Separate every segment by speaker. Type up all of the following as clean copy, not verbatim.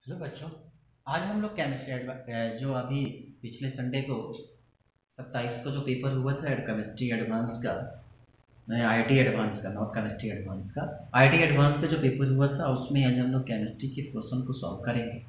Speaker 1: Hello बच्चों। आज हम लोग केमिस्ट्री जो अभी पिछले संडे को 27 को जो पेपर हुआ था केमिस्ट्री एडवांस का, आईआईटी एडवांस का, नॉट केमिस्ट्री एडवांस का, आईआईटी एडवांस का जो पेपर हुआ था उसमें आज हम लोग केमिस्ट्री के क्वेश्चन को सॉल्व करेंगे।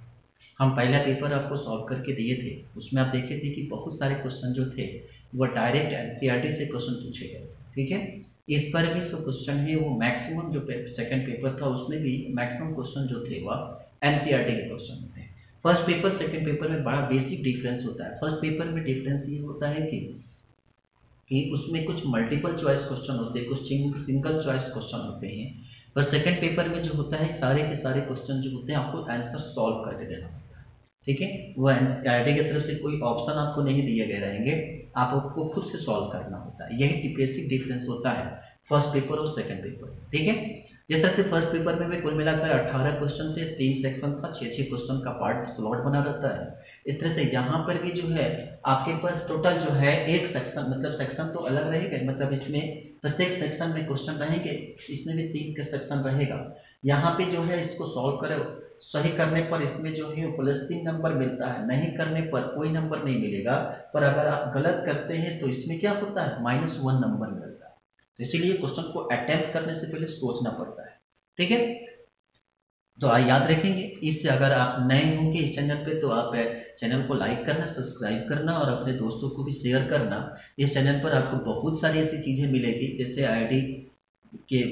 Speaker 1: हम पहला पेपर आपको सॉल्व करके दिए थे, उसमें आप देखे थे कि बहुत सारे क्वेश्चन जो थे वो डायरेक्ट एनसीईआरटी से क्वेश्चन पूछे गए। ठीक है, इस पर भी जो क्वेश्चन है वो मैक्सिमम जो सेकंड पेपर था उसमें भी मैक्सिमम क्वेश्चन जो थे वह एनसीईआरटी के क्वेश्चन होते हैं। फर्स्ट पेपर सेकंड पेपर में बड़ा बेसिक डिफरेंस होता है। फर्स्ट पेपर में डिफरेंस ये होता है कि उसमें कुछ मल्टीपल चॉइस क्वेश्चन होते हैं, कुछ सिंगल चॉइस क्वेश्चन होते हैं। पर सेकंड पेपर में जो होता है सारे के सारे क्वेश्चन जो होते हैं आपको आंसर सॉल्व करके देना होता है। ठीक है, वो एनसीईआरटी की तरफ से कोई ऑप्शन आपको नहीं दिए गए रहेंगे, आपको खुद से सॉल्व करना होता है। यही बेसिक डिफरेंस होता है फर्स्ट पेपर और सेकंड पेपर। ठीक है, जिस तरह से फर्स्ट पेपर में भी कुल मिलाकर 18 क्वेश्चन थे, 3 सेक्शन था, 6 क्वेश्चन का पार्ट स्लॉट बना रहता है। इस तरह से यहाँ पर भी जो है आपके पास टोटल जो है एक सेक्शन, मतलब सेक्शन तो अलग रहेगा, मतलब इसमें प्रत्येक सेक्शन में क्वेश्चन रहेंगे, इसमें भी 3 का सेक्शन रहेगा। यहाँ पे जो है इसको सॉल्व करो, सही करने पर इसमें जो है +3 नंबर मिलता है, नहीं करने पर कोई नंबर नहीं मिलेगा। पर अगर आप गलत करते हैं तो इसमें क्या होता है, -1 नंबर मिलता है। तो इसीलिए क्वेश्चन को अटेम्प्ट करने से पहले सोचना पड़ता है। ठीक है, तो याद रखेंगे। इससे अगर आप नए होंगे इस चैनल पे तो आप चैनल को लाइक करना, सब्सक्राइब करना और अपने दोस्तों को भी शेयर करना। इस चैनल पर आपको बहुत सारी ऐसी चीज़ें मिलेगी, जैसे आईआईटी के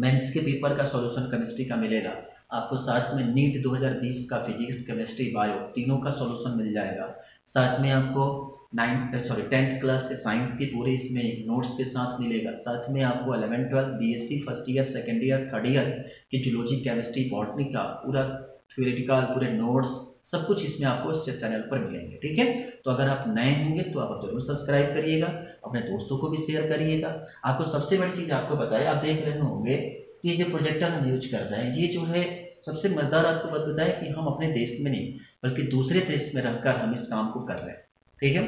Speaker 1: मेंस के पेपर का सॉल्यूशन केमिस्ट्री का मिलेगा आपको, साथ में नीट 2020 का फिजिक्स केमिस्ट्री बायो तीनों का सॉल्यूशन मिल जाएगा। साथ में आपको 10th क्लास के साइंस के पूरे इसमें नोट्स के साथ मिलेगा। साथ में आपको 11 12 BSc first year, second year, third year की जूलॉजी, केमिस्ट्री, बॉटनी का पूरा थ्योरेटिकल पूरे नोट्स सब कुछ इसमें आपको इस चैनल पर मिलेंगे। ठीक है, तो अगर आप नए होंगे तो आप जरूर सब्सक्राइब करिएगा, अपने दोस्तों को भी शेयर करिएगा। आपको सबसे बड़ी चीज़ आपको बताया, आप देख रहे होंगे कि जो प्रोजेक्टर हम यूज कर रहे हैं, ये जो है सबसे मजेदार आपको बात बताया कि हम अपने देश में नहीं बल्कि दूसरे देश में रहकर हम इस काम को कर रहे हैं। ठीक है,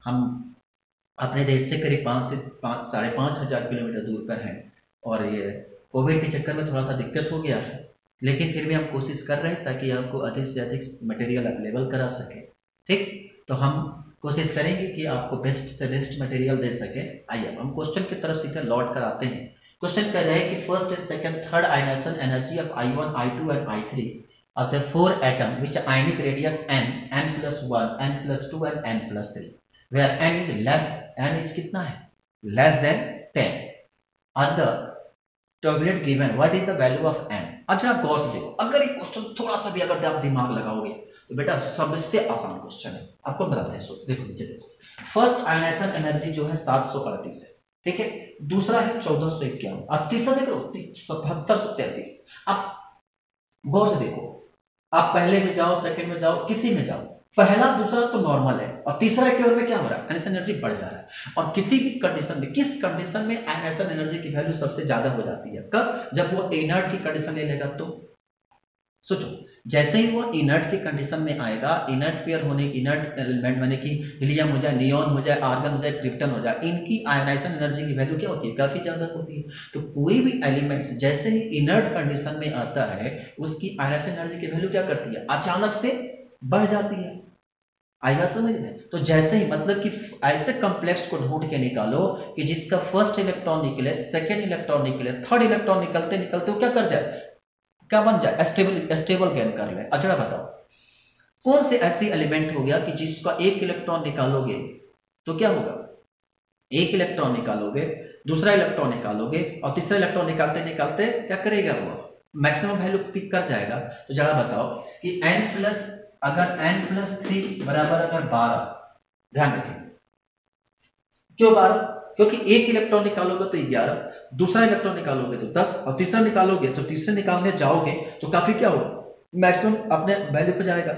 Speaker 1: हम अपने देश से करीब 5 से 5,500 किलोमीटर दूर पर हैं और ये कोविड के चक्कर में थोड़ा सा दिक्कत हो गया है, लेकिन फिर भी हम कोशिश कर रहे हैं ताकि आपको अधिक से अधिक मटेरियल अवेलेबल करा सकें। ठीक, तो हम कोशिश करेंगे कि आपको बेस्ट से बेस्ट मटेरियल दे सकें। आइए हम क्वेश्चन की तरफ सीधे लौट कर आते हैं। क्वेश्चन कर रहे हैं कि first and second third ionisation energy of I1, I2 and I3 of the 4 atom which ionic radius n, n+1, n+2 and n+3 where n is less, n is कितना है, less than 10 on the tablet given what is the value of n। अब जरा गौर से देखो, अगर ये question थोड़ा सा भी अगर आप दिमाग लगाओगे तो बेटा सबसे आसान क्वेश्चन है, आपको बताते हैं। देखो नीचे देखो, फर्स्ट आयनेशन एनर्जी जो है 738 है, ठीक है, दूसरा है 1451 और तीसरा देख लो 7733। अब गौर से देखो, आप पहले में जाओ, सेकंड में जाओ, किसी में जाओ, पहला दूसरा तो नॉर्मल है और तीसरा के ओर में क्या हो रहा है, आयनेशन एनर्जी बढ़ जा रहा है। और किसी भी कंडीशन में, किस कंडीशन में आयनेशन एनर्जी की वैल्यू सबसे ज्यादा हो जाती है, कब, जब वो इनर्ट की कंडीशन ले लेगा। तो सोचो, जैसे ही वो इनर्ट की कंडीशन में आएगा, इनर्ट पेयर होने, इनर्ट एलिमेंट माने कि हीलियम हो जाए, नियॉन हो जाए, आर्गन हो जाए, क्रिप्टन हो जाए, इनकी आयनाइजेशन एनर्जी की वैल्यू क्या होती है, काफी ज्यादा होती है। तो कोई भी एलिमेंट्स जैसे ही इनर्ट कंडीशन में आता है उसकी आयनाइजेशन एनर्जी की वैल्यू क्या करती है, अचानक से बढ़ जाती है। आएगा समझ में। तो जैसे ही मतलब कि ऐसे कॉम्प्लेक्स को ढूंढ के निकालो कि जिसका फर्स्ट इलेक्ट्रॉन निकले, सेकेंड इलेक्ट्रॉन निकले, थर्ड इलेक्ट्रॉन निकलते निकलते वो क्या कर जाए, क्या बन जाए, स्टेबल गेन कर ले। अच्छा बताओ, कौन से ऐसे एलिमेंट हो गया कि जिसका एक इलेक्ट्रॉन निकालोगे तो क्या होगा, एक इलेक्ट्रॉन निकालोगे, दूसरा इलेक्ट्रॉन निकालोगे और तीसरा इलेक्ट्रॉन निकालते निकालते क्या करेगा, वो मैक्सिमम वैल्यू पिक कर जाएगा। तो जरा बताओ कि अगर n+3 बराबर अगर 12, ध्यान रखें क्यों 12, क्योंकि एक इलेक्ट्रॉन निकालोगे तो 11, दूसरा इलेक्ट्रॉन निकालोगे तो 10 और तीसरा निकालोगे तो तीसरे निकालने जाओगे तो काफी क्या हो, मैक्सिमम अपने वैल्यू पे जाएगा।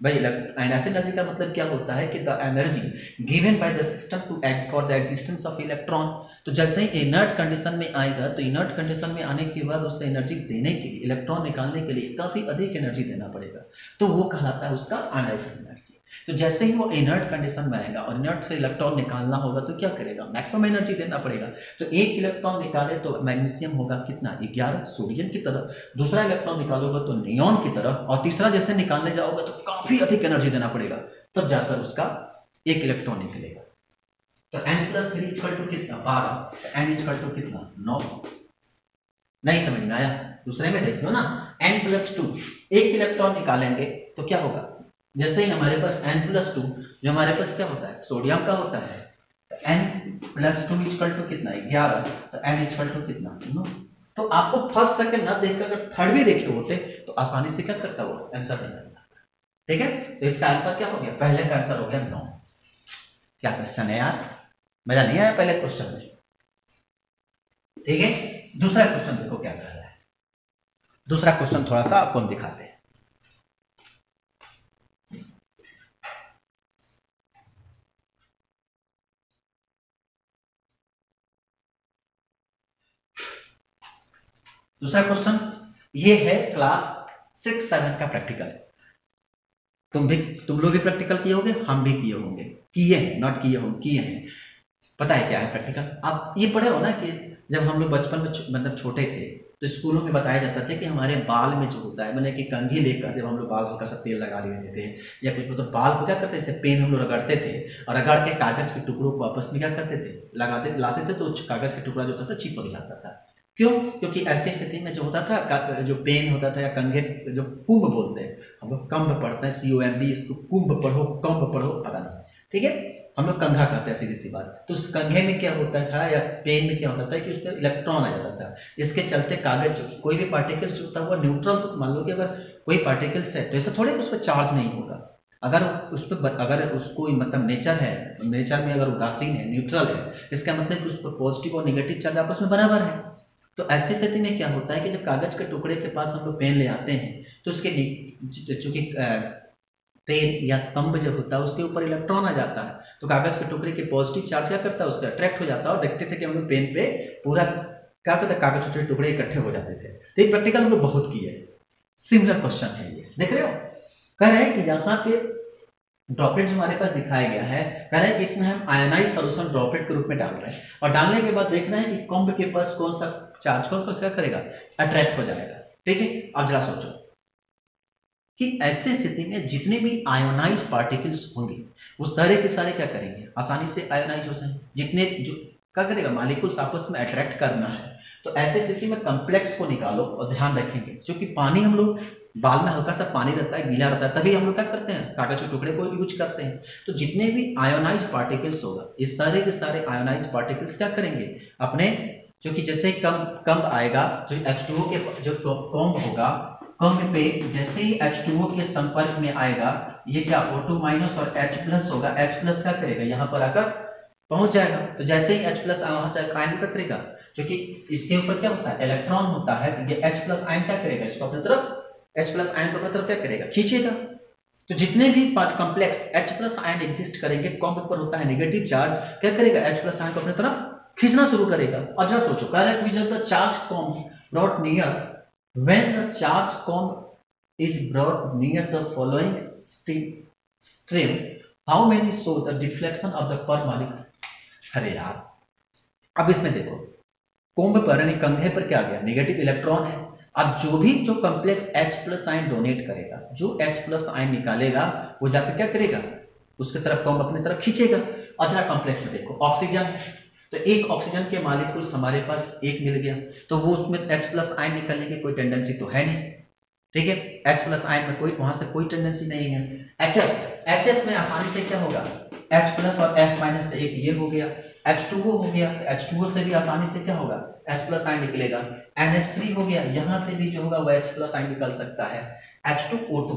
Speaker 1: भाई आयनाइजेशन एनर्जी का मतलब क्या होता है कि the energy given by the system to act for the existence of electron. तो जैसे ही इनर्ट कंडीशन में आएगा तो इनर्ट कंडीशन में आने के बाद उससे एनर्जी देने के लिए, इलेक्ट्रॉन निकालने के लिए काफी अधिक एनर्जी देना पड़ेगा, तो वो कहलाता है उसका आयनाइजेशन एनर्जी। तो जैसे ही वो इनर्ट कंडीशन में आएगा और इनर्ट से इलेक्ट्रॉन निकालना होगा तो क्या करेगा, मैक्सिमम एनर्जी देना पड़ेगा। तो एक इलेक्ट्रॉन निकाले तो मैग्नीशियम होगा कितना 11 सोडियम की तरफ, दूसरा इलेक्ट्रॉन निकालोगे तो नियॉन की तरफ, और तीसरा जैसे निकालने जाओगे तो काफी अधिक एनर्जी देना पड़ेगा, तब जाकर उसका एक इलेक्ट्रॉन निकलेगा। तो n+3 कितना 12, n कितना 9। नहीं समझ में आया? दूसरे में देख लो ना, n+2 एक इलेक्ट्रॉन निकालेंगे तो क्या होगा, जैसे ही हमारे पास n+2 जो हमारे पास क्या होता है सोडियम का होता है, n+2 कितना 11, तो n कितना 9। तो आपको फर्स्ट सेकंड ना देखकर अगर थर्ड भी देखे होते तो आसानी से क्या करता वो आंसर दे देता। ठीक है, तो इसका आंसर क्या हो गया, पहले का आंसर हो गया 9। क्या क्वेश्चन है यार, मजा नहीं आया पहले क्वेश्चन में? ठीक है, दूसरा क्वेश्चन देखो क्या कर रहा है। दूसरा क्वेश्चन थोड़ा सा आपको हम दिखाते हैं। दूसरा क्वेश्चन ये है क्लास 6-7 का प्रैक्टिकल। तुम लोग भी प्रैक्टिकल किए होंगे, हम भी किए होंगे, किए हैं नॉट किए होंगे, किए हैं। पता है क्या है प्रैक्टिकल? आप ये पढ़े हो ना कि जब हम लोग बचपन में मतलब छोटे थे तो स्कूलों में बताया जाता था कि हमारे बाल में जो होता है, मैंने कि कंघी लेकर जब हम लोग बाल हल्का सा तेल लगा लेते थे या कुछ तो बाल को क्या करते थे, पेन हम लोग रगड़ते थे और रगड़ के कागज के टुकड़ों को आपस में क्या करते थे, लाते थे, तो कागज का टुकड़ा जो होता था चिपक जाता था। क्यों? क्योंकि ऐसी स्थिति में जो होता था जो पेन होता था या कंघे जो कुंभ बोलते हैं, हम लोग कम्ब पढ़ते हैं COMB, इसको कुंभ पढ़ो कम्ब पढ़ो पता नहीं, ठीक है, हम लोग कंघा कहते हैं सीधी सी बात। तो उस कंघे में क्या होता था या पेन में क्या होता था कि उसमें इलेक्ट्रॉन आ जाता था। इसके चलते कागज जो कोई भी पार्टिकल्स जो होता है वो न्यूट्रल, मान लो कि अगर कोई पार्टिकल्स है तो ऐसा थोड़े उस पर चार्ज नहीं होगा। अगर उस पर अगर उसको मतलब नेचर है, नेचर में अगर उदासीन है न्यूट्रल है, इसका मतलब कि उस पर पॉजिटिव और निगेटिव चार्ज आपस में बराबर है। तो ऐसी स्थिति में क्या होता है कि जब कागज के टुकड़े के पास हम लोग पेन ले आते हैं तो उसके चूंकि पेन या कम्ब जो होता है उसके ऊपर इलेक्ट्रॉन आ जाता है, तो कागज के टुकड़े के पॉजिटिव चार्ज क्या करता है, उससे अट्रैक्ट हो जाता है। और देखते थे कि हम लोग पेन पे पूरा क्या करता है, कागज के टुकड़े इकट्ठे हो जाते थे। तो ये प्रैक्टिकल हम लोग बहुत किए। सिमिलर क्वेश्चन है ये, देख रहे हो, कह रहे हैं कि यहाँ पे ड्रॉपलेट हमारे पास दिखाया गया है, कह रहे हैं कि इसमें हम आयनाइज सॉल्यूशन ड्रॉपलेट के रूप में डाल रहे हैं और डालने के बाद देख रहे हैं कि कम्ब के पास कौन सा चार्ज कौन क्या करेगा, अट्रैक्ट हो जाएगा। ठीक है, अब जरा सोचो कि ऐसी स्थिति में जितने भी आयोनाइज पार्टिकल्स होंगे वो सारे के सारे क्या करेंगे, आसानी से आयोनाइज हो जाएंगे। जितने जो क्या करेगा, मॉलिक्यूल्स आपस में अट्रैक्ट करना है। तो ऐसी स्थिति में कॉम्प्लेक्स को निकालो और ध्यान रखेंगे, क्योंकि पानी हम लोग बाल में हल्का सा पानी रहता है, गीला रहता है, तभी हम लोग क्या करते हैं, कागज के टुकड़े को यूज करते हैं। तो जितने भी आयोनाइज पार्टिकल्स होगा, ये सारे के सारे आयोनाइज पार्टिकल्स क्या करेंगे, अपने क्योंकि जैसे कम आएगा जो H2O के जो कॉम्ब होगा, कॉम्ब पे जैसे ही H2O के संपर्क में आएगा, ये क्या O2 माइनस और H+ होगा, H+ क्या करेगा, यहाँ पर आकर पहुंच जाएगा। तो जैसे ही H+ वहां से आयन क्या करेगा, क्योंकि इसके ऊपर क्या होता है, इलेक्ट्रॉन होता है, तो ये H+ आयन क्या करेगा, इसको अपनी तरफ H+ आयन को अपनी तरफ क्या करेगा, खींचेगा। तो जितने भी कॉम्प्लेक्स H+ आयन एग्जिस्ट करेंगे, कॉम्ब पर होता है नेगेटिव चार्ज, क्या करेगा, H+ आयन को अपनी तरफ खींचना शुरू करेगा। और जरा सोचो, कह रहा है the charge comb brought near, when the charge comb is brought near the following stream, how many show the deflection of the पर मॉलिक्यूल। अरे यार, अब इसमें देखो, कॉम्ब पर यानी कंघे पर क्या आ गया, नेगेटिव इलेक्ट्रॉन है। अब जो कॉम्प्लेक्स H+ आयन डोनेट करेगा, जो H+ आयन निकालेगा, वो जाकर क्या करेगा, उसकी तरफ कॉम्ब अपनी तरफ खींचेगा। और जरा कॉम्प्लेक्स में देखो, ऑक्सीजन, तो एक ऑक्सीजन के मॉलिक्यूल्स हमारे पास एक मिल गया, तो वो उसमें H+ आयन निकलने की कोई टेंडेंसी तो है नहीं। ठीक है, H+ आयन में कोई वहां से कोई टेंडेंसी नहीं है। HF में आसानी से क्या होगा, H+ और F- एक ये हो गया, H2O हो गया, H2O से भी आसानी से क्या होगा, H+ आयन निकलेगा। NH3 हो गया, यहां से भी जो होगा वो H+ आयन निकल सकता है। H2O2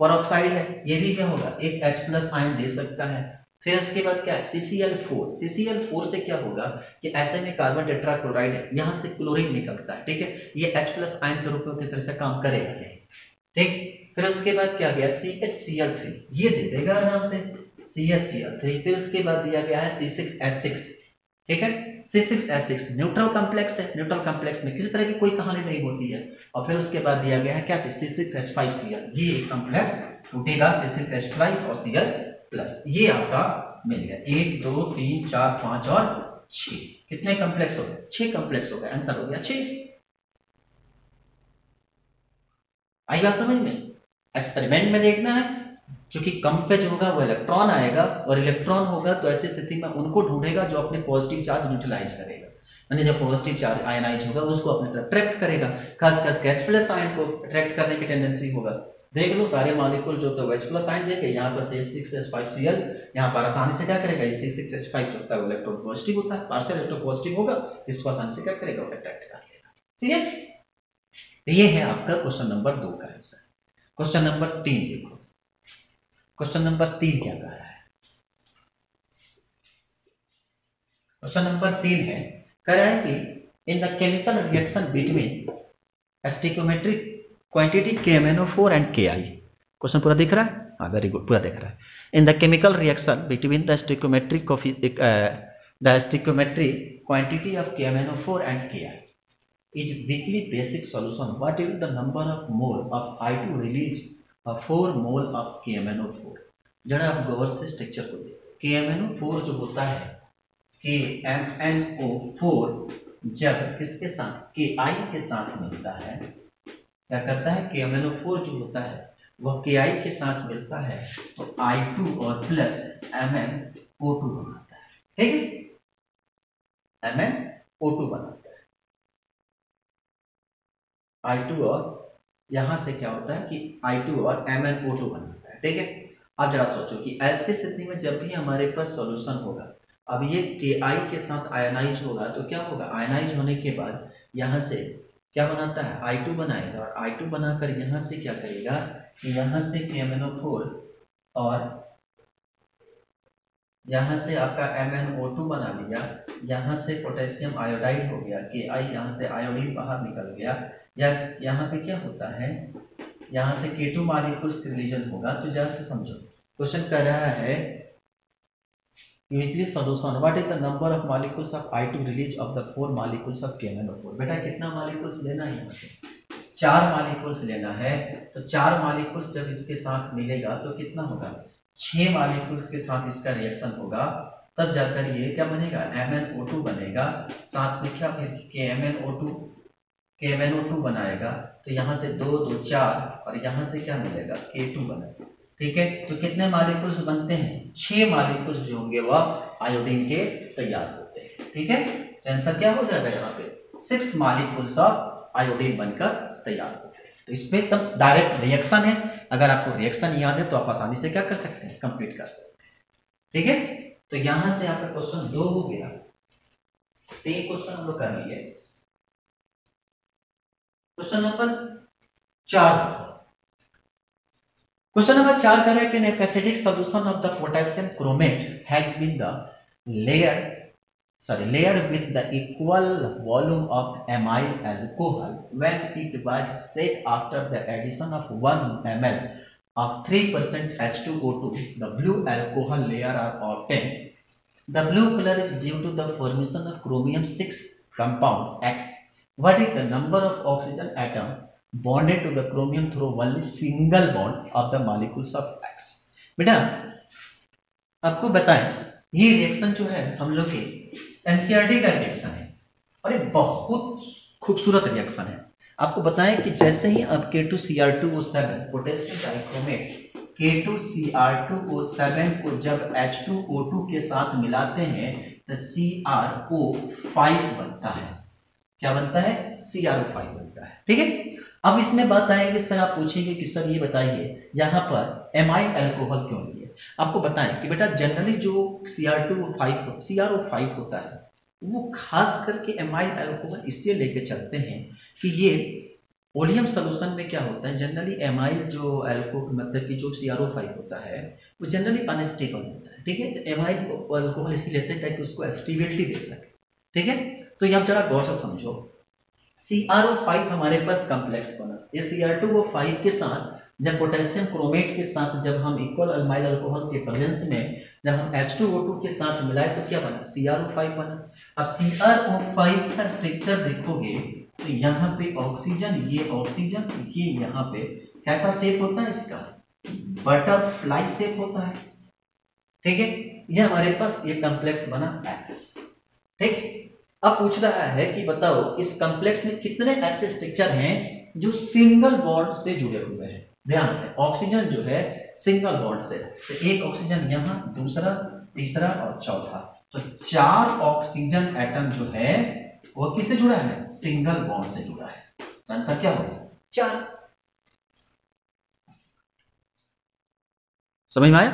Speaker 1: पेरोक्साइड है, ये भी क्या होगा, एक H+ आयन दे सकता है। फिर उसके बाद क्या है, CCl4 से क्या होगा कि ऐसे में कार्बन टेट्राक्लोराइड है, यहां से क्लोरीन निकलता है। ठीक है, ये H+ आयन के रूप में किस तरह से काम करेगा, ठीक। फिर उसके बाद क्या गया, CHCl3, ये दे देगा आराम से CHCl3। फिर उसके बाद दिया गया है C6H6, ठीक है, C6H6 न्यूट्रल कॉम्प्लेक्स है, न्यूट्रल कॉम्प्लेक्स में किसी तरह की कोई कहानी नहीं होती है। और फिर उसके बाद दिया गया है क्या चीज, C6H5Cl, ये एक कॉम्प्लेक्स टूटेगा C6H5 और Cl प्लस। ये आपका मिल गया 1 2 3 4 5 और 6। कितने कॉम्प्लेक्स हो गए? 6 कॉम्प्लेक्स हो गए। आंसर हो गया 6। आई बात समझ में? एक्सपेरिमेंट में देखना है, क्योंकि कम पे जो होगा वो इलेक्ट्रॉन आएगा, और इलेक्ट्रॉन होगा तो ऐसी स्थिति में उनको ढूंढेगा जो अपने पॉजिटिव चार्ज न्यूट्रलाइज करेगा, यानी जब पॉजिटिव चार्ज आयनाइज होगा उसको अपनी तरफ अट्रैक्ट करेगा। खासकर H प्लस आयन को अट्रैक्ट करने की टेंडेंसी होगा। देख लो सारे मॉलिक्यूल जो तो H प्लस आयन देखे, यहाँ पर C6H5Cl, यहाँ पर आसानी से क्या करेगा, C6H5 जो होता है वो इलेक्ट्रॉन पॉजिटिव होता है, पार्शियल इलेक्ट्रॉन पॉजिटिव होगा, इसको आसानी से क्या करेगा, अट्रैक्ट कर लेगा। ठीक है, ये है आपका क्वेश्चन नंबर 2 का आंसर। क्वेश्चन नंबर 3 देखो, क्वेश्चन नंबर 3 क्या कह रहा है? क्वेश्चन नंबर 3 है, कह रहा है कि in the chemical reaction between stoichiometric quantity KMnO4 and Ki। Question पूरा दिख रहा है? हाँ, वेरी गुड, पूरा दिख रहा है। In the chemical reaction between the stoichiometric quantity of KMnO4 and Ki is weakly basic solution. What is the number of mole of I2 release of 4 mole of KMnO4? जरा आप गौर से structure को देखो। KMnO4 जो होता है, KMnO4 जब किसके साथ, Ki के साथ मिलता है, क्या करता है, KMnO4 जो होता है वह Ki के साथ मिलता है तो I2 और प्लस MnO2 बनाता है। ठीक है, MnO2 बनाता है I2, और यहां से क्या होता है कि I2 और MnO2 बनाता है। ठीक है, अब जरा सोचो कि ऐसी स्थिति में जब भी हमारे पास सॉल्यूशन होगा, अब ये Ki के साथ आयनाइज होगा तो क्या होगा, आयनाइज होने के बाद यहां से क्या बनाता है, I2 बनाएगा, और I2 बनाकर यहां से क्या करेगा, यहां से KMnO4 और यहां से आपका MnO2 बना लिया, यहां से पोटेशियम आयोडाइड हो गया, Ki यहां से आयोडीन बाहर निकल गया, या यहाँ पे क्या होता है, यहाँ से K2 मॉलिक्यूल्स रिलीजन होगा। तो जरा से समझो, क्वेश्चन कर रहा है uniquely solution, what is the number of molecules of I2 release of the 4 molecules of KMnO4। बेटा कितना मॉलिक्यूल्स लेना है, यहाँ से 4 मॉलिक्यूल्स लेना है। तो 4 मॉलिक्यूल्स जब इसके साथ मिलेगा तो कितना होगा, 6 मॉलिक्यूल्स के साथ इसका रिएक्शन होगा, तब जाकर ये क्या बनेगा, MnO2 बनेगा, साथ में क्या फिर KMnO2 बनाएगा, तो यहाँ से 2 2 4 और यहाँ से क्या मिलेगा, K2 बनेगा। ठीक है, तो कितने मॉलिक्यूल्स बनते हैं, 6 मॉलिक्यूल्स जो होंगे वह आयोडीन के तैयार होते हैं। ठीक है, तो आंसर क्या हो जाएगा, यहाँ पे 6 मॉलिक्यूल्स ऑफ आयोडीन बनकर तैयार होते हैं। तो इसमें तब डायरेक्ट रिएक्शन है, अगर आपको रिएक्शन याद है तो आप आसानी से क्या कर सकते हैं, कंप्लीट कर सकते हैं। ठीक है, तो यहाँ से आपका क्वेश्चन 2 हो गया। तो ये क्वेश्चन हम लोग कर लिए। क्वेश्चन नंबर 4, क्वेश्चन नंबर 4 कह रहा है कि an acidic solution of the potassium chromate has been the layered with the equal volume of amyl alcohol when it was set after the addition of 1 ml of 3% H2O2. The blue alcohol layer are obtained. The blue color is due to the formation of chromium 6 compound X. What is the number of oxygen atom bonded to the chromium through only single bond of the molecules of X? बेटा आपको बताएं, ये reaction जो है हम लोग के NCERT का रिएक्शन है, और ये बहुत खूबसूरत रिएक्शन है। आपको बताएं कि जैसे ही आप K2Cr2O7 पोटेशियम डाइक्रोमेट K2Cr2O7 को जब H2O2 के साथ मिलाते हैं तो CrO5 बनता है। क्या बनता है, CrO5 बनता है। ठीक है, अब इसमें बात आएगी, सर आप पूछेंगे कि सर ये बताइए यहाँ पर एमाइल अल्कोहल क्यों लिए। आपको बताएं कि बेटा जनरली जो CrO5 होता है वो खास करके एमाइल अल्कोहल इसलिए लेके चलते हैं कि ये ओलियम सोल्यूशन में क्या होता है, जनरली एमाइल जो अल्कोहल मतलब कि जो CrO5 होता है वो जनरली अनस्टेबल होता है। ठीक है, तो एमाइल अल्कोहल इसलिए लेते हैं ताकि उसको स्टेबिलिटी दे सके। ठीक है, तो ये आप जरा गौर से समझो, CrO5 हमारे पास कॉम्प्लेक्स बना, ये Cr2O5 के साथ जब पोटेशियम क्रोमेट के साथ जब हम इक्वल अल्माइल अल्कोहल के प्रेजेंस में जब हम H2O2 के साथ मिलाए तो क्या बना, CrO5 बना। अब CrO5 का स्ट्रक्चर देखोगे तो यहाँ पे ऑक्सीजन, ये यहाँ पे कैसा शेप होता है इसका, बटरफ्लाई शेप होता है। ठीक है, ये हमारे पास ये कॉम्प्लेक्स बना X। ठीक, अब पूछ रहा है कि बताओ इस कॉम्प्लेक्स में कितने ऐसे स्ट्रक्चर हैं जो सिंगल बॉन्ड से जुड़े हुए हैं। ध्यान दें, ऑक्सीजन जो है सिंगल बॉन्ड से, तो एक ऑक्सीजन यहाँ, दूसरा, तीसरा और चौथा, तो 4 ऑक्सीजन एटम जो है वो किससे जुड़ा है? सिंगल बॉन्ड से जुड़ा है। तो आंसर क्या होगा? 4। समझ में आया?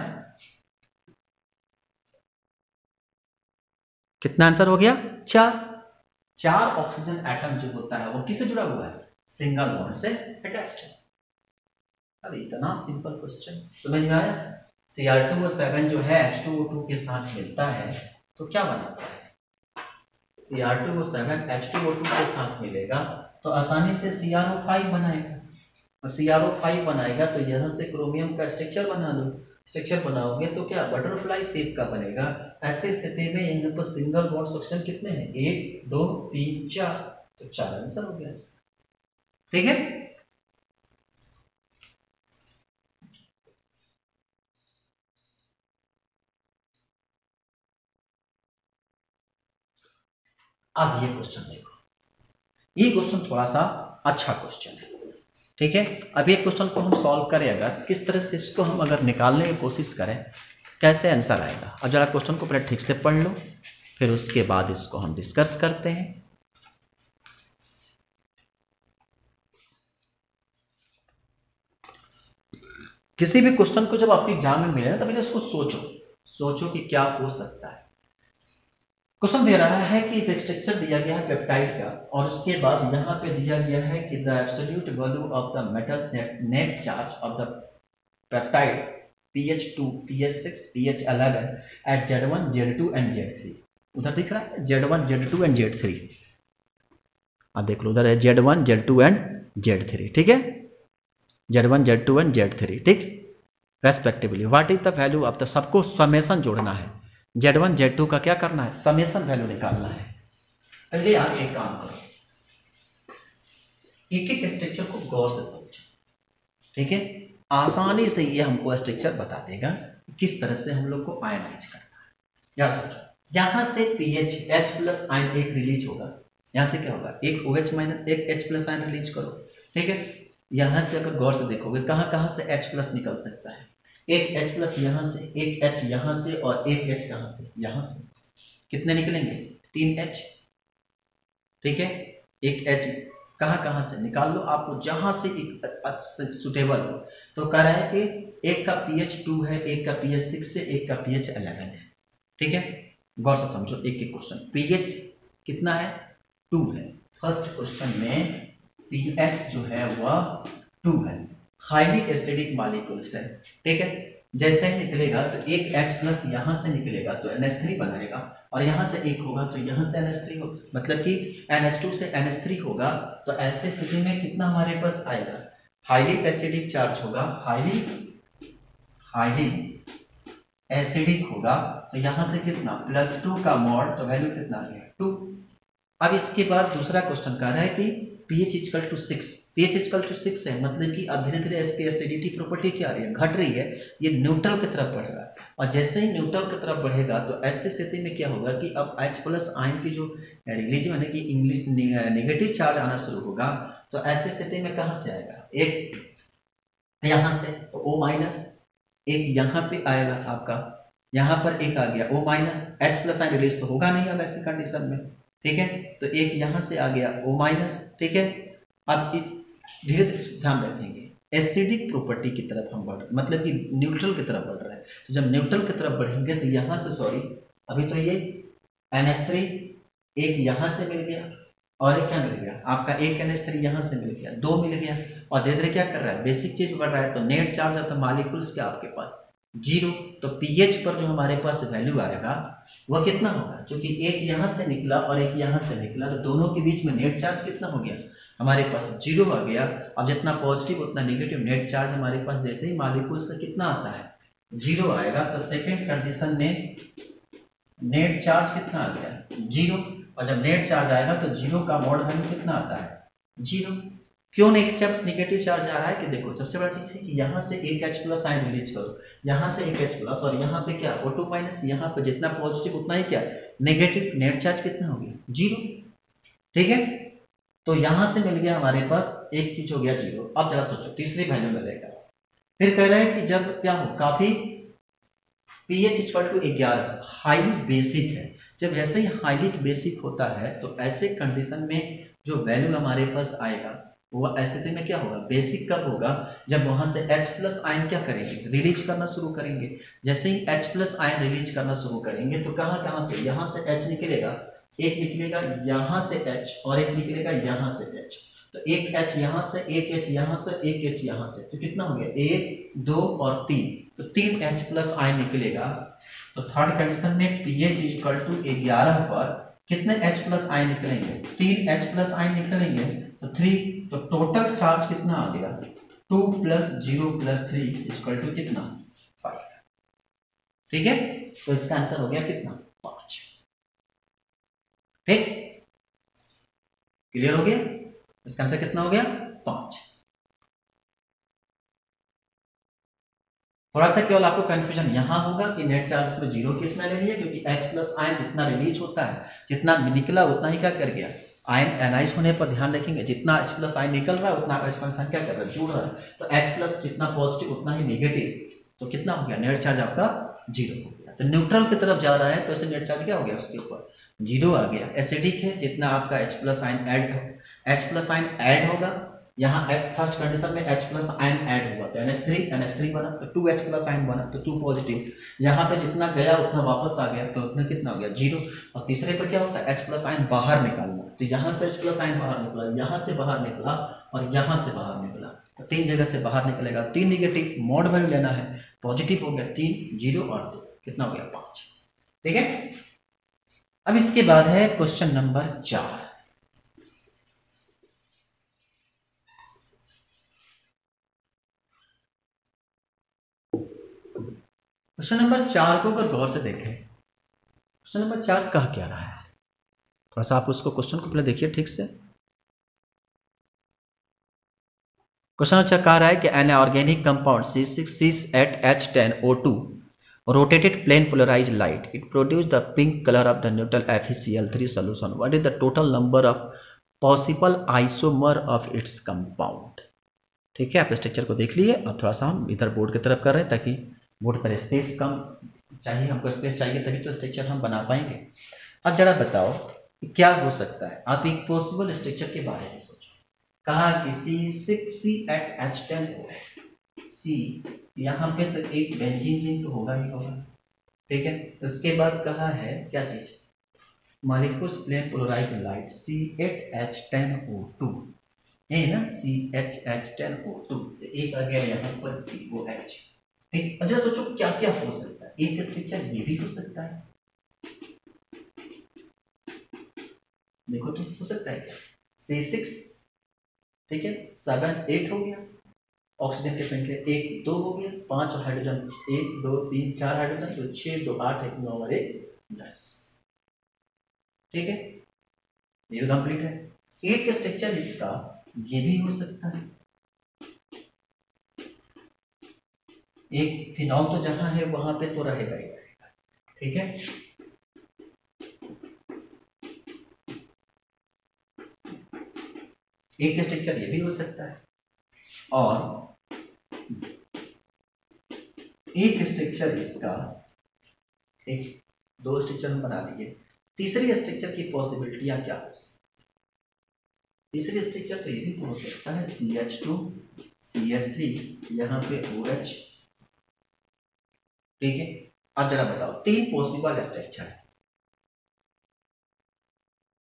Speaker 1: कितना आंसर हो गया? 4। 4 ऑक्सीजन एटम जो होता है वो किससे जुड़ा हुआ है? सिंगल बॉन्ड से अटैच्ड है। अब इतना सिंपल क्वेश्चन समझ में आया? Cr2O7 जो है H2O2 के साथ मिलता है तो क्या बनाता है? Cr2O7 H2O2 के साथ मिलेगा तो आसानी से CrO5 बनाएगा। CrO5 बनाएगा तो यहाँ से क्रोमियम का स्ट्रक्चर बना लो। स्ट्रक्चर बनाओगे तो क्या बटरफ्लाई शेप का बनेगा। ऐसी स्थिति में यहाँ पर सिंगल बॉन्ड ऑक्सीजन कितने हैं? 1 2 3 4, तो 4 आंसर हो गया। ठीक है, अब ये क्वेश्चन देखो, ये क्वेश्चन थोड़ा सा अच्छा क्वेश्चन है। ठीक है, अब ये क्वेश्चन को हम सॉल्व करें, अगर किस तरह से इसको हम अगर निकालने की कोशिश करें कैसे आंसर आएगा। अब जरा क्वेश्चन को पहले ठीक से पढ़ लो, फिर उसके बाद इसको हम डिस्कस करते हैं। किसी भी क्वेश्चन को जब आपके एग्जाम में मिले ना तभी इसको सोचो कि क्या हो सकता है। क्वेश्चन दे रहा है कि एक स्ट्रक्चर दिया गया है पेप्टाइड का, और उसके बाद यहाँ पे दिया गया है कि the absolute value of the metal net charge of the peptide pH2 pH6 pH11 at Z1 Z2 and Z3। उधर दिख रहा है Z1 Z2 एंड Z3, आप देख लो उधर है Z1 Z2 एंड Z3। ठीक है, Z1 Z2 एंड Z3, ठीक, respectively. What is the value of the, सबको समेशन जोड़ना है। Z1 Z2 का क्या करना है? समेशन वैल्यू निकालना है। पहले आप एक काम करो, एक एक स्ट्रक्चर को गौर से समझो। ठीक है, आसानी से ये हमको स्ट्रक्चर बता देगा किस तरह से हम लोग को आयनाइज करना है। याद सोचो, यहां से पीएच H प्लस आयन एक रिलीज होगा, यहां से क्या होगा? एक OH माइनस एक H प्लस आयन रिलीज करो। ठीक है, यहां से अगर गौर से देखोगे कहां कहां से H प्लस निकल सकता है? एक H प्लस यहाँ से, एक H यहाँ से और एक H कहाँ से? यहाँ से। कितने निकलेंगे? 3 H। ठीक है, एक H कहाँ कहाँ से निकाल लो, आपको जहां से सुटेबल हो। तो कह रहा है कि एक का pH 2 है, एक का pH 6 है, एक का pH 11 है। ठीक है, गौर से समझो एक एक क्वेश्चन। pH कितना है? 2 है। फर्स्ट क्वेश्चन में pH जो है वह 2 है, हाईली एसिडिक मॉलिक्यूल्स है। ठीक है, जैसे ही निकलेगा तो एक H प्लस यहाँ से निकलेगा तो NH3 बनाएगा, और यहाँ से एक होगा तो यहाँ से NH3 हो, मतलब कि NH2 से NH3 होगा। तो ऐसे स्थिति में कितना हमारे पास आएगा? हाईली एसिडिक चार्ज होगा, हाईली एसिडिक होगा, तो यहाँ से कितना? +2 का मॉड, तो वैल्यू कितना आ गया? 2। अब इसके बाद दूसरा क्वेश्चन कह रहा है कि pH equal to 6, pH equal to 6 है, मतलब कि अब धीरे धीरे इसकी एसिडिटी प्रॉपर्टी क्या आ रही है? घट रही है, ये न्यूट्रल की तरफ बढ़ रहा है। और जैसे ही न्यूट्रल की तरफ बढ़ेगा तो ऐसी स्थिति में क्या होगा कि अब H प्लस आयन की जो रिलीज यानी कि इंग्लिश नेगेटिव चार्ज आना शुरू होगा। तो ऐसी स्थिति में कहाँ से आएगा? एक यहाँ से तो O माइनस, एक यहाँ पे आएगा आपका, यहाँ पर एक आ गया O minus, H plus ion release तो होगा नहीं अब ऐसी कंडीशन में। ठीक है, तो एक यहाँ से आ गया O माइनस। ठीक है, अब धीरे धीरे ध्यान रखेंगे एसिडिक प्रॉपर्टी की तरफ हम बढ़, मतलब कि न्यूट्रल की तरफ बढ़ रहे हैं। तो जब न्यूट्रल की तरफ बढ़ेंगे तो यहाँ से, सॉरी अभी तो ये NH3 एक यहाँ से मिल गया, और एक क्या मिल गया आपका? एक NH3 यहाँ से मिल गया, 2 मिल गया। और धीरे धीरे क्या कर रहा है? बेसिक चीज बढ़ रहा है। तो net charge of the molecules क्या आपके पास? 0। तो pH पर जो हमारे पास वैल्यू आएगा वह कितना होगा? क्योंकि एक यहाँ से निकला और एक यहाँ से निकला, तो दोनों के बीच में नेट चार्ज कितना हो गया? हमारे पास 0 आ गया। अब जितना पॉजिटिव उतना नेगेटिव नेट चार्ज हमारे पास जैसे ही मॉलिक्यूल से कितना आता है? 0 आएगा। तो सेकेंड कंडीशन में नेट चार्ज कितना आ गया? 0। और जब नेट चार्ज आएगा तो 0 का मॉड वैल्यू कितना आता है? 0। क्यों नेगेटिव चार्ज आ रहा है कि देखो सबसे बड़ा चीज है कि यहाँ से एक H प्लस आयन रिलीज करो, यहाँ से एक H प्लस, और यहाँ पे क्या O2 माइनस, यहाँ पे जितना पॉजिटिव उतना ही क्या नेगेटिव, नेट चार्ज कितना हो गया 0। ठीक है, तो यहाँ से मिल गया हमारे पास एक चीज हो गया 0। अब जरा सोचो तीसरी वैल्यू मिलेगा, फिर कह रहे हैं कि जब क्या हो काफी pH equal to 11 highly basic है, जब जैसे ही हाईली बेसिक होता है तो ऐसे कंडीशन में जो वैल्यू हमारे पास आएगा वो ऐसे में क्या होगा, बेसिक कब होगा, जब वहां से H प्लस आयन क्या करेंगे, रिलीज करना शुरू करेंगे। जैसे ही H प्लस आयन रिलीज करना शुरू करेंगे तो कहां से, यहाँ से H निकलेगा, एक निकलेगा यहाँ से H और एक निकलेगा यहाँ से H, तो एक H यहाँ से, एक H यहाँ से, एक H यहाँ से, तो कितना हो गया 1 2 और 3, तो 3 H प्लस आयन निकलेगा। तो थर्ड कंडीशन में pH इक्वल टू 11 पर कितने H प्लस आयन निकलेंगे, 3 H प्लस आयन निकलेंगे, तो 3, तो टोटल चार्ज कितना आ गया 2 प्लस 0 प्लस 3 इक्वल टू कितना 5। ठीक है, तो इसका आंसर हो गया कितना 5। ठीक, क्लियर हो गया, इसका आंसर कितना हो गया 5। थोड़ा सा केवल आपको कंफ्यूजन यहां होगा कि नेट चार्ज में 0 कितना ले लिया, क्योंकि H प्लस आयन जितना रिलीज होता है, जितना निकला उतना ही क्या कर गया, आयन एनाइज होने पर ध्यान रखेंगे, जितना H प्लस आयन निकल रहा है उतना H प्लस आयन क्या कर रहा है, जुड़ रहा है, तो H प्लस जितना पॉजिटिव उतना ही नेगेटिव, तो कितना हो गया नेट चार्ज आपका 0 हो गया। तो न्यूट्रल की तरफ जा रहा है तो ऐसे नेट चार्ज क्या हो गया उसके ऊपर 0 आ गया। एसिडिक है, जितना आपका H प्लस आयन ऐड होगा, यहाँ फर्स्ट कंडीशन में H प्लस आयन ऐड हुआ तो NH3 बना, तो 2H प्लस आयन बना तो 2 पॉजिटिव, यहाँ पे जितना गया उतना वापस आ गया, तो उतना कितना हो गया 0। और तीसरे पर क्या होता है H प्लस आयन बाहर निकालना, तो यहाँ से H प्लस आयन बाहर निकला, यहाँ से बाहर निकला और यहाँ से बाहर निकला, तो 3 जगह से बाहर निकलेगा, 3 निगेटिव मोड वैल्यू लेना है, पॉजिटिव हो गया 3 0 और 2, कितना हो गया 5। ठीक है, अब इसके बाद है क्वेश्चन नंबर 4। क्वेश्चन नंबर 4 को अगर गौर से देखें, क्वेश्चन नंबर 4 कह क्या रहा है, थोड़ा सा आप उसको क्वेश्चन को पहले देखिए ठीक से। क्वेश्चन अच्छा कह रहा है कि an organic compound C6H10O2 rotated plane polarized light, it produced the pink color of the neutral FeCl3 solution. What is the total number of possible isomer of its compound? ठीक है, आप स्ट्रक्चर को देख लिए और थोड़ा सा हम इधर बोर्ड की तरफ कर रहे हैं ताकि बोर्ड पर स्पेस कम चाहिए, हमको स्पेस चाहिए तभी तो स्ट्रक्चर हम बना पाएंगे। अब जरा बताओ कि क्या हो सकता है, आप एक पॉसिबल स्ट्रक्चर के बारे में सोचो। कहा कि C6H10O, C यहाँ पे तो एक बेंजीन रिंग तो होगा ही होगा, ठीक है। उसके बाद कहा है क्या चीज, molecules plane polarised light C8H10O2 है ना, CHH10O2, एक आ गया यहाँ पर POH। ठीक, अब जरा सोचो क्या क्या हो सकता है, एक स्ट्रक्चर ये भी हो सकता है, देखो तो हो सकता है क्या, C6, ठीक है, 7 8 हो गया, ऑक्सीजन की संख्या 1 2 हो गया, 5 और हाइड्रोजन 1 2 3 4 हाइड्रोजन, तो 6 2 8 1 9 और 1 10। ठीक है, ये कंप्लीट है। एक स्ट्रक्चर इसका ये भी हो सकता है, एक फिनॉल तो जहां है वहां पे तो रहेगा ही रहेगा, ठीक है। एक स्ट्रक्चर ये भी हो सकता है और एक स्ट्रक्चर इसका, एक दो स्ट्रक्चर हम बना लिए, तीसरी स्ट्रक्चर की पॉसिबिलिटियां क्या हो सकती, तीसरी स्ट्रक्चर तो ये भी हो सकता है CH2 CH3 यहाँ पे OH। ठीक है, अब जरा बताओ 3 पॉसिबल स्ट्रक्चर है,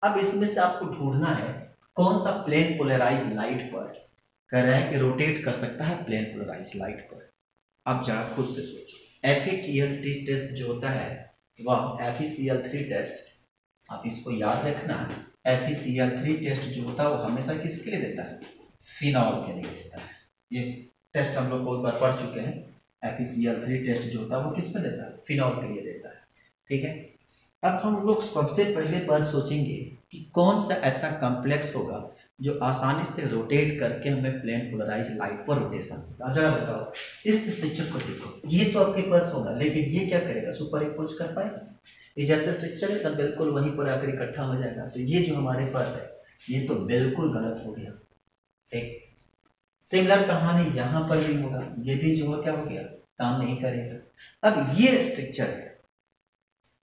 Speaker 1: अब इसमें से आपको ढूंढना है कौन सा प्लेन पोलराइज्ड लाइट पर कह रहा है कि रोटेट कर सकता है, प्लेन पोलराइज्ड लाइट पर। अब जरा खुद से सोचो, FeTl3 टेस्ट जो होता है वह FeCl3 टेस्ट, आप इसको याद रखना, FeCl3 टेस्ट जो होता है वो हमेशा किसके लिए देता है, फिनॉल के लिए देता है। ये टेस्ट हम लोग बहुत बार पढ़ चुके हैं, FeCl3 टेस्ट जो होता है वो किस में देता है, फिनॉल के लिए देता है। ठीक है, अब हम लोग सबसे पहले बात सोचेंगे कि कौन सा ऐसा कॉम्प्लेक्स होगा जो आसानी से रोटेट करके हमें प्लेन पोलराइज लाइट पर रोटेशन होता है। जरा बताओ इस स्ट्रक्चर को देखो, ये तो आपके पास होगा, लेकिन ये क्या करेगा, सुपर इम्पोज कर पाएगा? ये जैसे स्ट्रक्चर है तब बिल्कुल वहीं पर आकर इकट्ठा हो जाएगा। तो ये जो हमारे पास है ये तो बिल्कुल गलत हो गया। ठीक, सिमिलर कहानी यहाँ पर भी होगा, ये भी जो है क्या हो गया, काम नहीं करेगा। अब ये स्ट्रक्चर है,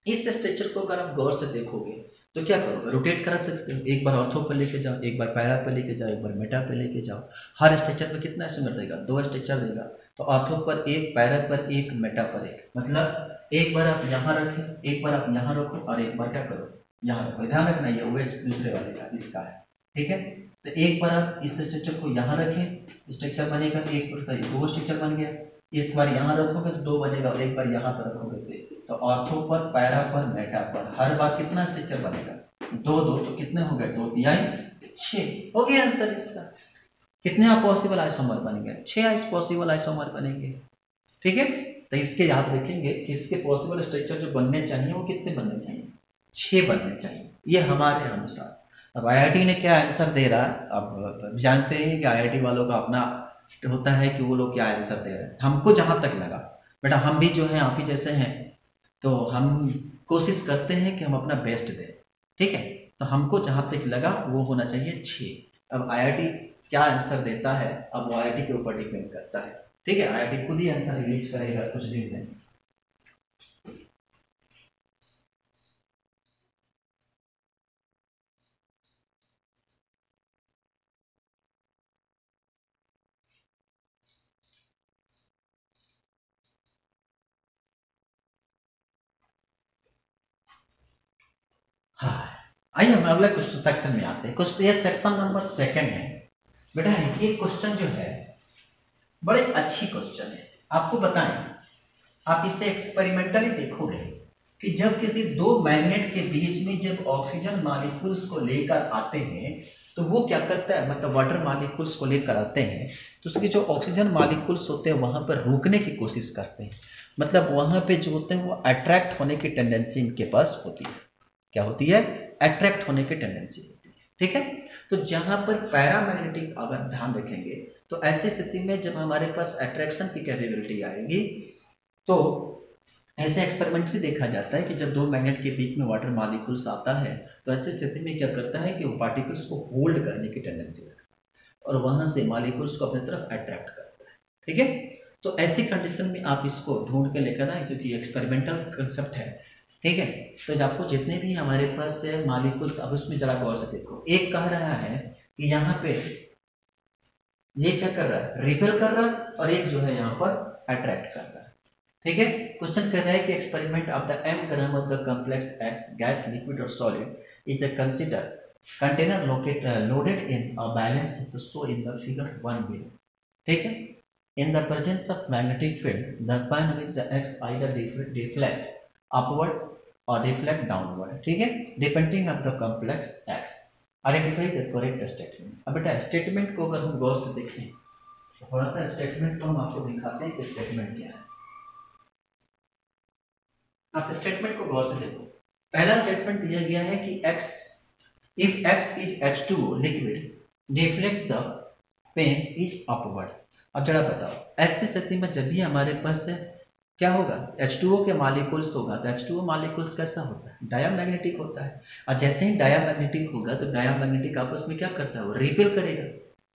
Speaker 1: इस स्ट्रक्चर को अगर आप गौर से देखोगे तो क्या करोगे, रोटेट करा सकते हो। एक बार ऑर्थो पर लेके जाओ, एक बार पैरा पर लेके जाओ, एक बार मेटा पर लेके जाओ। हर स्ट्रक्चर पर कितना स्विंगर देगा, 2 स्ट्रक्चर देगा। तो ऑर्थो पर एक, पैरा पर एक, मेटा पर एक, मतलब एक बार आप यहाँ रखें, एक बार आप यहाँ रखो और एक बार क्या करो, यहाँ रखो। ध्यान रखना ये OH दूसरे वाले का, इसका है। ठीक है, तो एक बार आप इस स्ट्रक्चर को यहाँ रखें, स्ट्रक्चर बनेगा, एक बार 2 स्ट्रक्चर बन गया। इस बार यहाँ रखोगे तो 2 बनेगा, और एक बार यहाँ पर रखोगे तो ऑर्थो पर, पैरा पर, मेटा पर हर बार कितना स्ट्रक्चर बनेगा, 2 2, तो कितने हो गए, 2 तिहाई 6 हो गया आंसर इसका। कितने पॉसिबल आइसोमर बनेंगे, 6 पॉसिबल आइसोमर बनेंगे। ठीक है, तो इसके याद रखेंगे कि इसके पॉसिबल स्ट्रक्चर जो बनने चाहिए वो कितने बनने चाहिए, 6 बनने चाहिए, ये हमारे अनुसार। अब IIT ने क्या आंसर दे रहा है, अब जानते हैं कि IIT वालों का अपना होता है कि वो लोग क्या आंसर दे रहे हैं। हमको जहाँ तक लगा, बेटा हम भी जो है आप ही जैसे हैं, तो हम कोशिश करते हैं कि हम अपना बेस्ट दें। ठीक है, तो हमको जहाँ तक लगा वो होना चाहिए 6। अब IIT क्या आंसर देता है, अब वो IIT के ऊपर डिपेंड करता है। ठीक है, IIT खुद ही आंसर रिलीज करेगा कुछ दिन में। हाँ, आइए हम अगले क्वेश्चन सेक्शन में आते हैं। क्वेश्चन ये सेक्शन नंबर 2 है। बेटा ये क्वेश्चन जो है बड़े अच्छी क्वेश्चन है। आपको बताएं, आप इसे एक्सपेरिमेंटली देखोगे कि जब किसी 2 मैग्नेट के बीच में जब ऑक्सीजन मॉलिक्यूल्स को लेकर आते हैं तो वो क्या करता है, मतलब वाटर मॉलिक्यूल्स को लेकर आते हैं तो उसके जो ऑक्सीजन मॉलिक्यूल्स होते हैं वहां पर रुकने की कोशिश करते हैं। मतलब वहां पे जो होते हैं वो अट्रैक्ट होने की टेंडेंसी इनके पास होती है। क्या होती है, अट्रैक्ट होने की टेंडेंसी होती है। ठीक है, तो जहां पर पैरामैग्नेटिक अगर ध्यान रखेंगे तो ऐसी स्थिति में जब हमारे पास अट्रैक्शन की कैपेबिलिटी आएगी तो ऐसे एक्सपेरिमेंटली देखा जाता है कि जब 2 मैग्नेट के बीच में वाटर मॉलिक्यूल्स आता है तो ऐसी स्थिति में क्या करता है कि वो पार्टिकल्स को होल्ड करने की टेंडेंसी रखता है और वहां से मॉलिक्यूल्स को अपनी तरफ अट्रैक्ट करता है। ठीक है, तो ऐसी कंडीशन में आप इसको ढूंढ के लेकर आए, जो कि एक्सपेरिमेंटल कंसेप्ट है। ठीक है, तो आपको जितने भी हमारे पास मॉलिक्यूल्स, अब उसमें जरा गौर से देखो। एक कह रहा है कि यहाँ पे ये क्या कर रहा है, रिपेल कर रहा है, और एक जो है यहाँ पर अट्रैक्ट कर रहा है। ठीक है, क्वेश्चन कर रहा है कि experiment of the m gram of the complex x gas, liquid or solid is the consider container loaded in a balance to show in the figure 1 below. ठीक है, in the presence of magnetic field the point with the x either deflect upward or reflect downward. ठीक है, depending of the complex x। Identify the correct statement. अब बेटा statement को अगर हम गौर से देखें, थोड़ा सा स्टेटमेंट को हम आपको दिखाते हैं कि स्टेटमेंट क्या है। आप स्टेटमेंट को गौर से देखो। पहला स्टेटमेंट दिया गया है कि x, if x is H2O liquid deflect the pen is upward. अब जरा बताओ, ऐसी स्थिति में जब भी हमारे पास क्या होगा, H2O के मॉलिक्यूल्स होगा तो H2O मॉलिक्यूल्स कैसा होता है, डायामैग्नेटिक होता है। और जैसे ही डायामैग्नेटिक होगा तो डायामैग्नेटिक आपस में क्या करता है, वो रिपेल करेगा।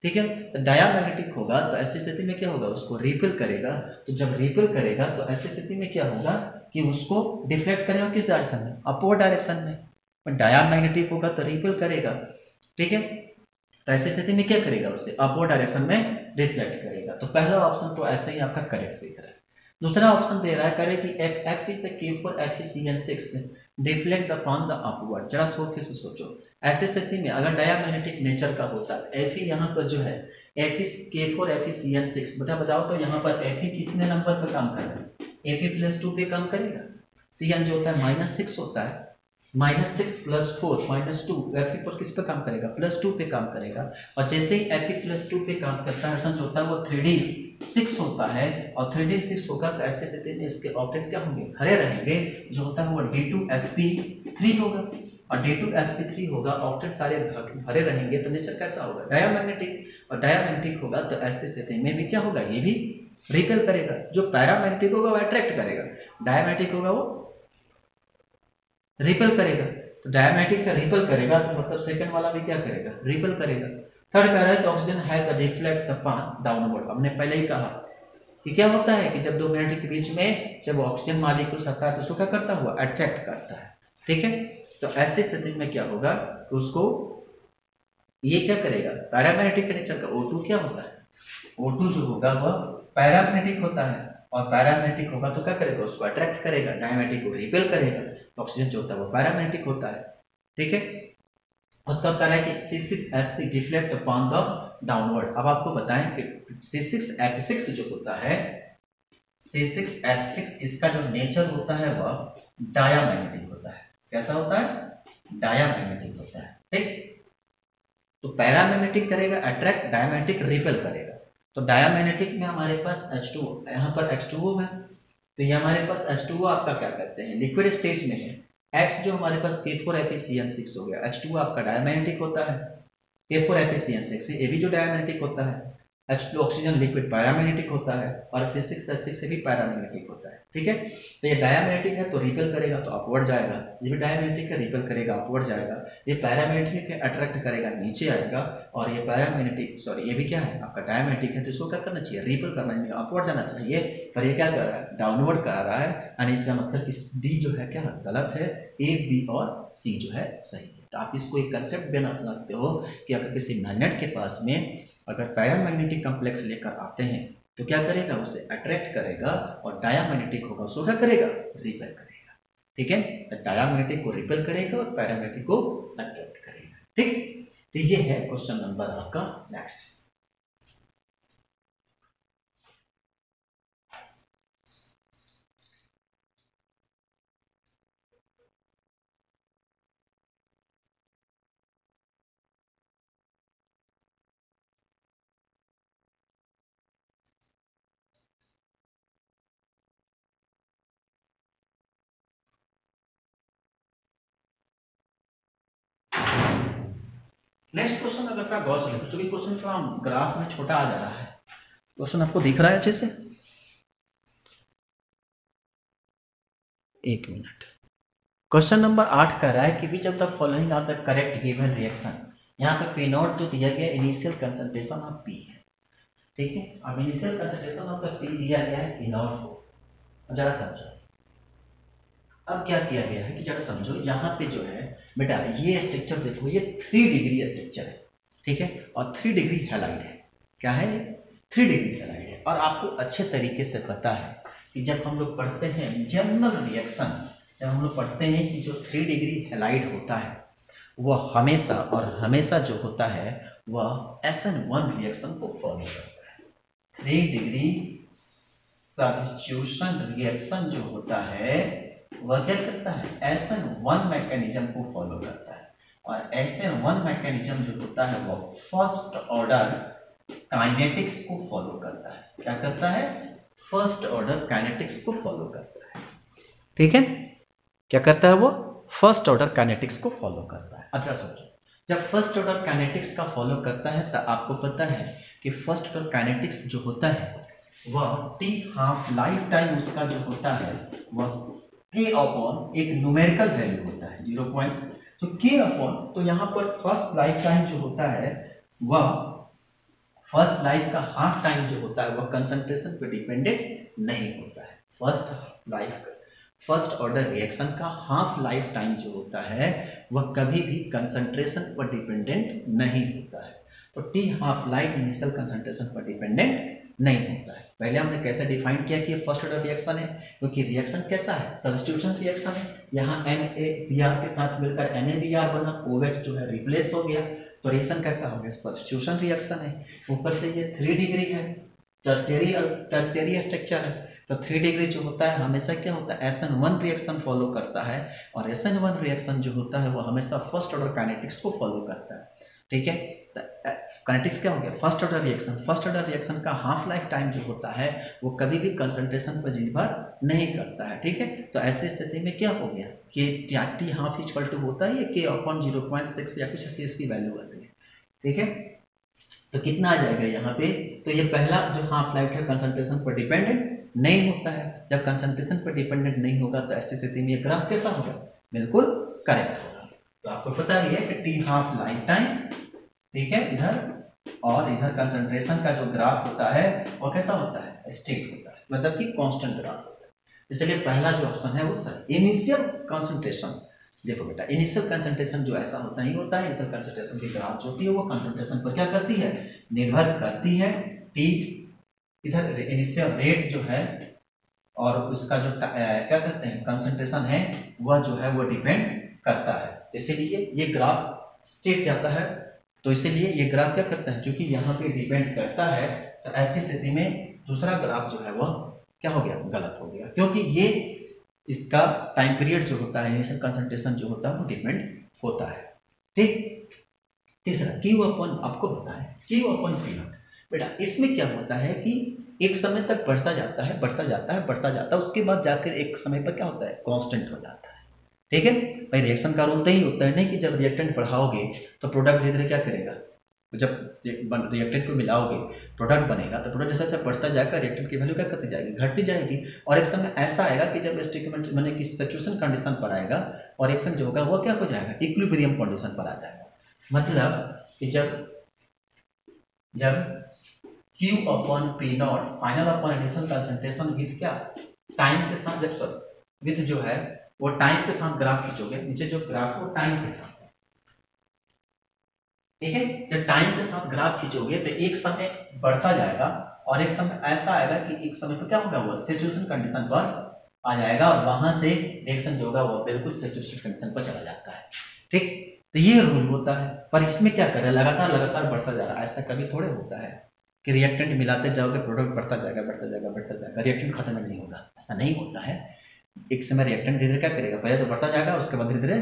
Speaker 1: ठीक है, तो डायामैग्नेटिक होगा तो ऐसी स्थिति में क्या होगा, उसको रिपेल करेगा। तो जब रिपेल करेगा तो ऐसी स्थिति में क्या होगा कि उसको डिफ्लेक्ट करेगा किस डायरेक्शन में, अपवर्ड डायरेक्शन में। पर डायामैग्नेटिक होगा तो रिपेल करेगा। ठीक है, तो ऐसी स्थिति में क्या करेगा, उसे अपवर्ड डायरेक्शन में रिफ्लेक्ट करेगा। तो पहला ऑप्शन तो ऐसे ही आपका करेक्ट दिख रहा है। दूसरा ऑप्शन दे रहा है, करे कि Fx is the K4 FeCN6 deflect upon the upward. जरा सोच से सोचो, ऐसे स्थिति में अगर डायामैग्नेटिक नेचर का होता है, Fe यहाँ पर जो है Fe K4 FeCN6, बेटा बताओ तो यहाँ पर Fe कितने नंबर पर काम कर रहा है, Fe+2 पे काम करेगा। Cn जो होता है -6 होता है, -6 + 4 -2 Fe पर किस पे काम करेगा, +2 पे काम करेगा। और जैसे ही Fe+2 पे काम करता है, जो होता है वो 3d6 होता है, और 3d6 होगा तो ऐसे स्थिति में इसके ऑक्टेट क्या होंगे, हरे रहेंगे, जो होता है वो D2sp3 होगा। और D2sp3 होगा, ऑक्टेट सारे भरे रहेंगे तो नेचर कैसा होगा, डायमैग्नेटिक, और डायमैग्नेटिक होगा तो ऐसी स्थिति में भी क्या होगा, ये भी रिपेल करेगा। जो पैरामैग्नेटिक होगा वो अट्रैक्ट करेगा, डायमैग्नेटिक होगा वो रिपेल करेगा। तो डायमैग्नेटिक का रिपेल करेगा तो मतलब सेकंड वाला भी क्या करेगा, रिपेल करेगा। थर्ड कह रहा है कि oxygen has the reflect the path downward. हमने पहले ही कहा कि क्या होता है कि जब दो मैग्नेटिक के बीच में जब ऑक्सीजन मॉलिक्यूल आता है तो उसको क्या करता हुआ अट्रैक्ट करता है, ठीक है। तो ऐसी स्थिति में क्या होगा, तो उसको ये क्या करेगा, पैरामैग्नेटिक का नेचर का O2 क्या होता है, O2 जो होगा वह पैरामैग्नेटिक होता है, और पैरामैग्नेटिक होगा तो क्या करेगा, उसको अट्रैक्ट करेगा, डायमैग्नेटिक को रिपेल करेगा। तो ऑक्सीजन जो होता है वो पैरामैग्नेटिक होता है, ठीक है। उसका कह रहा है कि C6H6 deflect upon the downward. अब आपको बताएं कि C6H6 जो होता है, C6H6 इसका जो नेचर होता है वह डायमैग्नेटिक होता है। कैसा होता है, डायमैग्नेटिक होता है, ठीक। तो पैरामैग्नेटिक करेगा अट्रैक्ट, डायमैग्नेटिक रिपेल करेगा। तो डायमैग्नेटिक में हमारे पास H2, यहाँ पर H2O है, तो ये हमारे पास H2O आपका क्या कहते हैं, लिक्विड स्टेज में है। X जो हमारे पास K4FeCN6 हो गया, H2O आपका डायमैग्नेटिक होता है, K4FeCN6 ये भी जो डायमैग्नेटिक होता है। H2 ऑक्सीजन लिक्विड पैरामैग्नेटिक होता है, और C6H6 से भी पैरामैग्नेटिक होता है, ठीक है। तो ये डायमैग्नेटिक है तो रिपेल करेगा तो अपवर्ड जाएगा, ये भी डायमैग्नेटिक है रिपेल करेगा अपवर्ड जाएगा। ये पैरामैग्नेटिक है अट्रैक्ट करेगा नीचे आएगा, और ये पैरामैग्नेटिक सॉरी ये भी क्या है आपका डायमैग्नेटिक है, तो इसको क्या करना चाहिए, रिपेल करना चाहिए, अपवर्ड जाना चाहिए, पर ये क्या कर रहा है, डाउनवर्ड कर रहा है। यानी इसका मतलब कि डी जो है क्या गलत है, ए बी और सी जो है सही है। तो आप इसको एक कंसेप्ट बना सकते हो कि अगर किसी मैग्नेट के पास में अगर पैरामैग्नेटिक कॉम्प्लेक्स लेकर आते हैं तो क्या करेगा, उसे अट्रैक्ट करेगा, और डायमैग्नेटिक होगा उसको क्या करेगा, रिपेल करेगा, ठीक है। तो डायमैग्नेटिक को रिपेल करेगा और पैरामैग्नेटिक को अट्रैक्ट करेगा, ठीक। तो ये है क्वेश्चन नंबर आपका नेक्स्ट। नेक्स्ट क्वेश्चन अगर थोड़ा गौर से देखो, क्योंकि क्वेश्चन थोड़ा ग्राफ में छोटा आ जा रहा है। क्वेश्चन आपको दिख रहा है अच्छे से, एक मिनट। क्वेश्चन नंबर 8 कह रहा है कि which of the following are the correct given reaction. यहाँ पे पी नॉट जो दिया गया इनिशियल कंसंट्रेशन ऑफ पी है, ठीक है। अब initial concentration of the P दिया गया है पी नॉट को, जरा समझो। अब क्या किया गया है कि जरा समझो, यहाँ पे जो है बेटा ये स्ट्रक्चर देखो, ये 3 डिग्री स्ट्रक्चर है, ठीक है, और 3 डिग्री हैलाइड है। क्या है ये, 3 डिग्री हैलाइड है। और आपको अच्छे तरीके से पता है कि जब हम लोग पढ़ते हैं जनरल रिएक्शन, जब हम लोग पढ़ते हैं कि जो 3 डिग्री हैलाइड होता है वह हमेशा और हमेशा जो होता है वह SN1 रिएक्शन को फॉलो करता है। 3 डिग्री सब्स्टिट्यूशन रिएक्शन जो होता है वह क्या करता है, SN1 मैकेनिज्म को फॉलो करता है। और SN1 मैकेनिज्म जो होता है वह फर्स्ट ऑर्डर काइनेटिक्स को फॉलो करता है। क्या करता है, फर्स्ट ऑर्डर काइनेटिक्स को फॉलो करता है, ठीक है। क्या करता है वो, फर्स्ट ऑर्डर काइनेटिक्स को फॉलो करता है। अच्छा सोचो, जब फर्स्ट ऑर्डर काइनेटिक्स का फॉलो करता है तो आपको पता है कि फर्स्ट ऑर्डर काइनेटिक्स जो होता है वह टी हाफ लाइफ टाइम उसका जो होता है वह K अपॉन एक न्यूमेरिकल वैल्यू होता है 0. तो K अपॉन, तो यहाँ पर फर्स्ट लाइफ टाइम जो होता है वह फर्स्ट लाइफ का हाफ टाइम जो होता है वह कंसंट्रेशन पर डिपेंडेंट नहीं होता है। फर्स्ट ऑर्डर रिएक्शन का हाफ लाइफ टाइम जो होता है वह कभी भी कंसंट्रेशन पर डिपेंडेंट नहीं होता है। तो T half life initial concentration पर डिपेंडेंट नहीं होता है। पहले हमने कैसे डिफाइन किया कि ये फर्स्ट ऑर्डर रिएक्शन है, क्योंकि रिएक्शन कैसा है, सब्स्टिट्यूशन रिएक्शन है। यहाँ NaBr के साथ मिलकर NaBr बना, OH जो है रिप्लेस हो गया, तो रिएक्शन कैसा हो गया, सब्स्टिट्यूशन रिएक्शन है। ऊपर से ये 3 डिग्री है, टर्शियरी स्ट्रक्चर है, तो 3 डिग्री जो होता है हमेशा क्या होता है, SN1 रिएक्शन फॉलो करता है, और SN1 रिएक्शन जो होता है वो हमेशा फर्स्ट ऑर्डर काइनेटिक्स को फॉलो करता है, ठीक है। काइनेटिक्स क्या हो गया, first order reaction. First order reaction का हाफ लाइफ टाइम जो होता है वो कभी भी कंसंट्रेशन पर निर्भर नहीं करता है, ठीक है। तो ऐसी स्थिति में क्या हो गया कि टी हाफ इक्वल टू होता है के अपॉन 0.6 या कुछ ऐसी इसकी वैल्यू आती है, ठीक है। तो कितना आ जाएगा यहाँ पे, तो ये पहला जो हाफ लाइफ है कंसंट्रेशन पर डिपेंडेंट नहीं होता है। जब कंसंट्रेशन पर डिपेंडेंट नहीं होगा तो ऐसी स्थिति में ये ग्राफ कैसा होगा, बिल्कुल करेक्ट होगा। तो आपको पता ही है कि टी हाफ लाइफ टाइम, ठीक है, इधर और इधर कंसंट्रेशन का जो ग्राफ होता है वो कैसा होता है, स्ट्रिक्ट होता है, मतलब कि कांस्टेंट ग्राफ होता है। इसलिए पहला जो ऑप्शन है वो सही। इनिशियल कंसंट्रेशन, देखो बेटा, इनिशियल कंसंट्रेशन जो ऐसा होता ही होता है, इनिशियल कंसंट्रेशन की ग्राफ जो होती है वो कंसंट्रेशन पर क्या करती है, निर्भर करती है। टी इधर इनिशियल रेट जो है और उसका जो क्या कहते हैं कंसंट्रेशन है वह जो है वो डिपेंड करता है। इसीलिए ये ग्राफ स्ट्रेट जाता है। तो इसीलिए ये ग्राफ क्या करता है, क्योंकि यहाँ पे डिपेंड करता है, तो ऐसी स्थिति में दूसरा ग्राफ जो है वह क्या हो गया, गलत हो गया, क्योंकि ये इसका टाइम पीरियड जो होता है, इनिशियल कंसंट्रेशन जो होता है वो डिपेंड होता है, ठीक। तीसरा क्यू अपन, आपको पता है क्यू अपन पी नॉट। बेटा इसमें क्या होता है कि एक समय तक बढ़ता जाता है, बढ़ता जाता है, बढ़ता जाता है, उसके बाद जाकर एक समय पर क्या होता है, कांस्टेंट हो जाता है, ठीक है। भाई रिएक्शन का रूल तो ही होता है नहीं कि जब रिएक्टेंट बढ़ाओगे तो प्रोडक्ट धीरे धीरे क्या करेगा, जब रिएक्टेंट को मिलाओगे प्रोडक्ट बनेगा, तो प्रोडक्ट जैसे जैसे बढ़ता जाएगा रिएक्टेंट की वैल्यू क्या करती जाएगी, घटती जाएगी। और एक समय ऐसा आएगा कि जब स्टेटमेंट मैंने कि सैचुरेशन कंडीशन पर आएगा और रिएक्शन जो होगा वो क्या हो जाएगा, इक्विलिब्रियम कंडीशन पर आ जाएगा। मतलब कि जब Q upon P not final upon initial concentration with क्या, टाइम के साथ, जब विद जो है वो टाइम के साथ ग्राफ खींचोगे, नीचे जो ग्राफ वो टाइम के साथ है, ठीक है। जब टाइम के साथ ग्राफ खींचोगे तो एक समय बढ़ता जाएगा और एक समय ऐसा आएगा कि एक समय पर क्या होगा, वो सैचुरेशन कंडीशन पर आ जाएगा और वहां से रिएक्शन जो होगा वो बिल्कुल सैचुरेशन कंडीशन पर चला जाता है, ठीक। तो ये रूल होता है। पर इसमें क्या कर रहा है, लगातार बढ़ता जा रहा है। ऐसा कभी थोड़े होता है कि रिएक्टेंट मिलाते जाओगे प्रोडक्ट बढ़ता जाएगा, बढ़ता जाएगा, बढ़ता जाएगा, रिएक्टेंट खत्म नहीं होगा, ऐसा नहीं होता है। एक समय रिएक्टेंट धीरे धीरे क्या करेगा, पहले तो बढ़ता जाएगा, उसके बाद धीरे धीरे